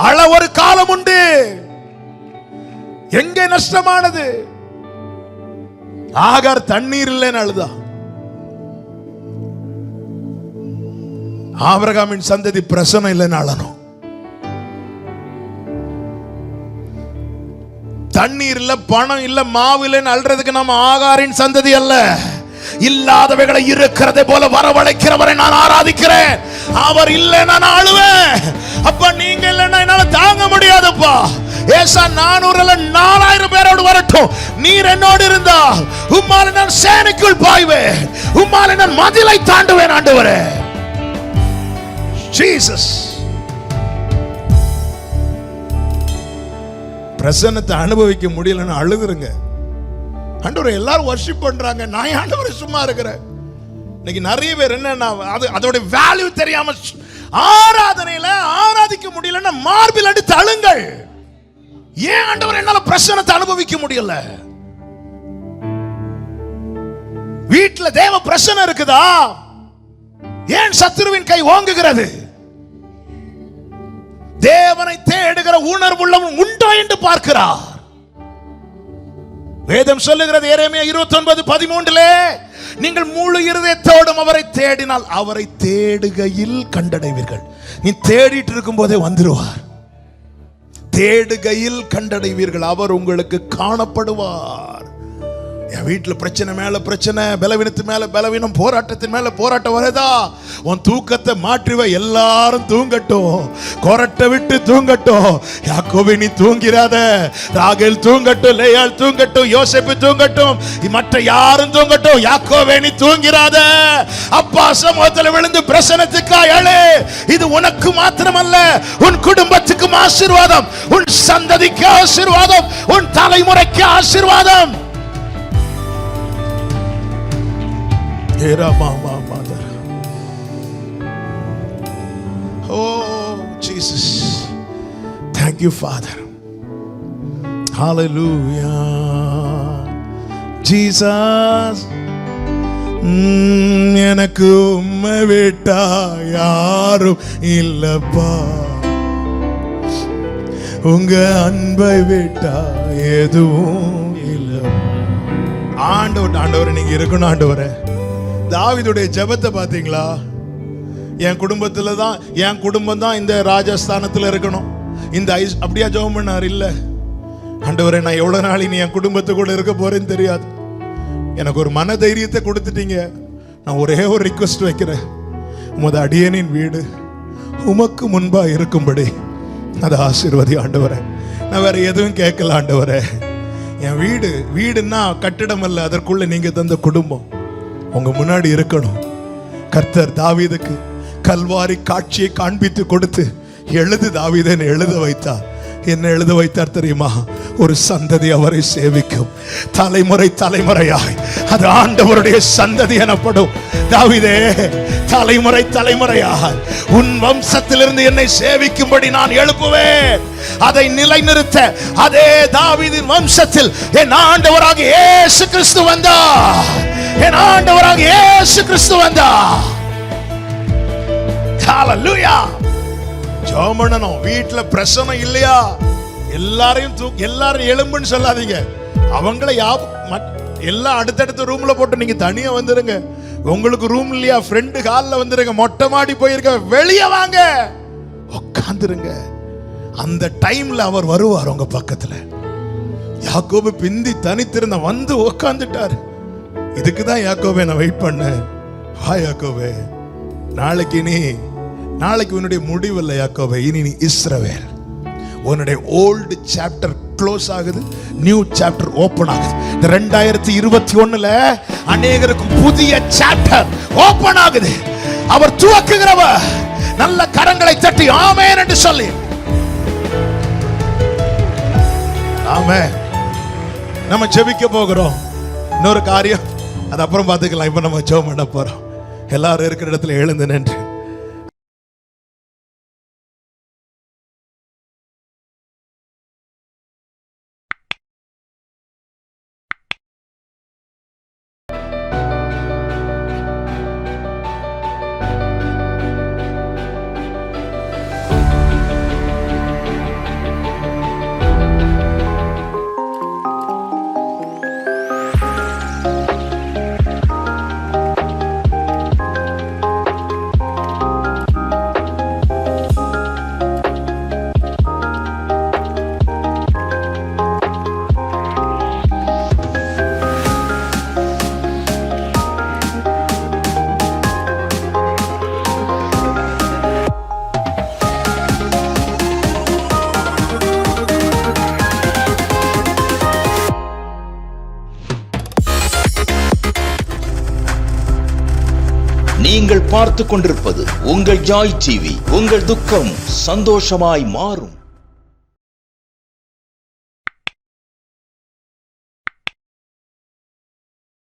அழ ஒரு காலம் உண்டு. எங்கே நஷ்டமானது? ஆகார் தண்ணீர் இல்லைன்னு அழுதா. ஆபிரகாமின் சந்ததி பிரசனம் இல்லைன்னு அழணும். தண்ணீர் இல்ல, பணம் இல்ல, மாவு இல்லைன்னு அல்றதுக்கு நம்ம ஆகாரின் சந்ததி அல்ல. இல்லாதவைகளை இருக்கிறதை போல வரவழைக்கிறவரை நான் ஆராதிக்கிறேன். அவர் இல்லை நான் ஆளுவேன். அப்ப நீங்க இல்லைன்னா என்னால தாங்க முடியாதுப்பா. ஏசா 400 4000 பேரோடு வரட்டும், நீர் என்னோடு இருந்தால் உம்மால் நான் சேனைக்குள் பாய்வேன், உம்மால் நான் மதிலை தாண்டுவேன். ஆண்டவரே ஜீசஸ், பிரசன்னத்தை அனுபவிக்க முடியலன்னு அழுதுருங்க. ஆண்டவரை எல்லாரும் வர்ஷிப் பண்றாங்க, நான் ஆண்டவரை சும்மா இருக்கிறேன். இன்னைக்கு நிறைய பேர் என்ன, அதோட வேல்யூ தெரியாம ஆராதனையில ஆராதிக்க முடியலன்னா மார்பில் அடித்து அழுங்கள். ஏன் ஆண்டவர் என்னால பிரசன்னத்தை அனுபவிக்க முடியல? வீட்டுல தேவ பிரசன்னம் இருக்குதா? ஏன் சத்துருவின் கை ஓங்குகிறது? தேவனை தேடுகிற உணர்வுள்ளவன் உண்டோ என்று பார்க்கிறார். வேதம் சொல்லுகிறது எரேமியா 29:13, நீங்கள் முழு இருதயத்தோடும் அவரை தேடினால் அவரை தேடுகையில் கண்டடைவீர்கள். நீ தேடிட்டு இருக்கும் போதே வந்துருவார். தேடுகையில் கண்டடைவீர்கள், அவர் உங்களுக்கு காணப்படுவார். என் வீட்டுல பிரச்சனை மேல பிரச்சனை, பலவீனத்து மேல பலவீனம், போராட்டத்தின் மேல போராட்டம் வருதா? உன் தூக்கத்தை மாற்றிவ. எல்லாரும் தூங்கட்டும், கொரட்டை விட்டு தூங்கட்டும். யாக்கோபே நீ தூங்கிறாத, ராகேல் தூங்கட்டும், லேயாள் தூங்கட்டும், யோசேப்பு தூங்கட்டும், மற்ற யாரும் தூங்கட்டும். யாக்கோபே நீ தூங்கிறாத. அப்பா சமூகத்தில் விழுந்து பிரசனத்துக்காய் அழு. இது உனக்கு மாத்திரமல்ல, உன் குடும்பத்துக்கும் ஆசீர்வாதம், உன் சந்ததிக்கு ஆசீர்வாதம், உன் தலைமுறைக்கு ஆசீர்வாதம். Oh Jesus, thank you Father. Hallelujah Jesus. எனக்கு உம்மை விட்டா யாரும் இல்லப்பா, உங்க அன்பை விட்டா எதுவும் இல்லப்பா. ஆண்டவர் நீங்க இருக்கணும். ஆண்டவரே, தாவீதுடைய ஜெபத்தை பாத்தீங்களா? என் குடும்பத்துல தான், என் குடும்பம் தான் இந்த ராஜஸ்தானத்துல இருக்கணும், இந்த அப்படியா ஜெபம் பண்ணார்? இல்ல, ஆண்டவரே நான் எவ்வளவு நாள் இனி என் குடும்பத்து கூட இருக்க போறேன்னு தெரியாது, எனக்கு ஒரு மன தைரியத்தை கொடுத்துட்டீங்க. நான் ஒரே ஒரு ரிக்வெஸ்ட் வைக்கிறேன், உமது அடியனின் வீடு உமக்கு முன்பா இருக்கும்படி அதை ஆசீர்வதி ஆண்டவரே. நான் வேற எதுவும் கேட்கல ஆண்டவரே. என் வீடுன்னா கட்டிடம் அல்ல, அதற்குள்ள நீங்க தந்த குடும்பம் உங்க முன்னாடி இருக்கணும். கர்த்தர் தாவீதுக்கு கல்வாரி காட்சியை காண்பித்து கொடுத்து எழுது தாவீதன் எழுத வைத்தார். என்ன எழுத வைத்தார் தெரியுமா? ஒரு சந்ததி அவரை சேவிக்கும், தலைமுறை தலைமுறையாய் அது ஆண்டவருடைய சந்ததி எனப்படும். தாவீதே, தலைமுறை தலைமுறையாய் உன் வம்சத்திலிருந்து என்னை சேவிக்கும்படி நான் எழுப்புவேன். அதை நிலைநிறுத்த அதே தாவீதின் வம்சத்தில் என் ஆண்டவராக இயேசு கிறிஸ்து வந்தார். என் ஆண்டவராக இயேசு கிறிஸ்து வந்தார். ஹalleluya. ஜோமனனோ வீட்ல பிரசனம் இல்லையா? எல்லாரும் எலும்புன்னு சொல்லாதீங்க. அவங்கள எல்லாம் அடுத்தடுத்த ரூம்ல போட்டு நீங்க தனியா வந்துருங்க. உங்களுக்கு ரூம் இல்லையா? ஃப்ரெண்டு ஹால்ல வந்துருங்க. மொட்டை மாடி போயிருக்க, வெளியே வாங்க, உட்காந்துருங்க. அந்த டைம்ல அவர் வருவார் உங்க பக்கத்துல. யாக்கோபு பிந்தி தனித்திருந்த வந்து உட்காந்துட்டார். இதுக்குதான் யாக்கோபே நான் வெயிட் பண்ணேன். வா யாக்கோபே, நாளைக்கு உன்னுடைய முடிவு இல்லை யாக்கோபே, இனி நீ இஸ்ரவேல். உன்னுடைய ஓல்டு சாப்டர் க்ளோஸ் ஆகுது, நியூ சாப்டர் ஓபன் ஆகுது. இந்த 2021 அநேகருக்கு புதிய சாப்டர் ஓபன் ஆகுது. அவர் துவக்குகிறவர். நல்ல கரங்களை தட்டி ஆமென் என்று சொல்லி. ஆமென். நம்ம ஜெபிக்க போகிறோம். இன்னொரு காரியம், அது அப்புறம் பார்த்துக்கலாம். இப்ப நம்ம ஜெபம் பண்ண போறோம். எல்லாரும் இருக்கிற இடத்துல எழுந்து நின்று நீங்கள் பார்த்து கொண்டிருப்பது உங்கள் ஜாய் டிவி. உங்கள் துக்கம் சந்தோஷமாய் மாறும்.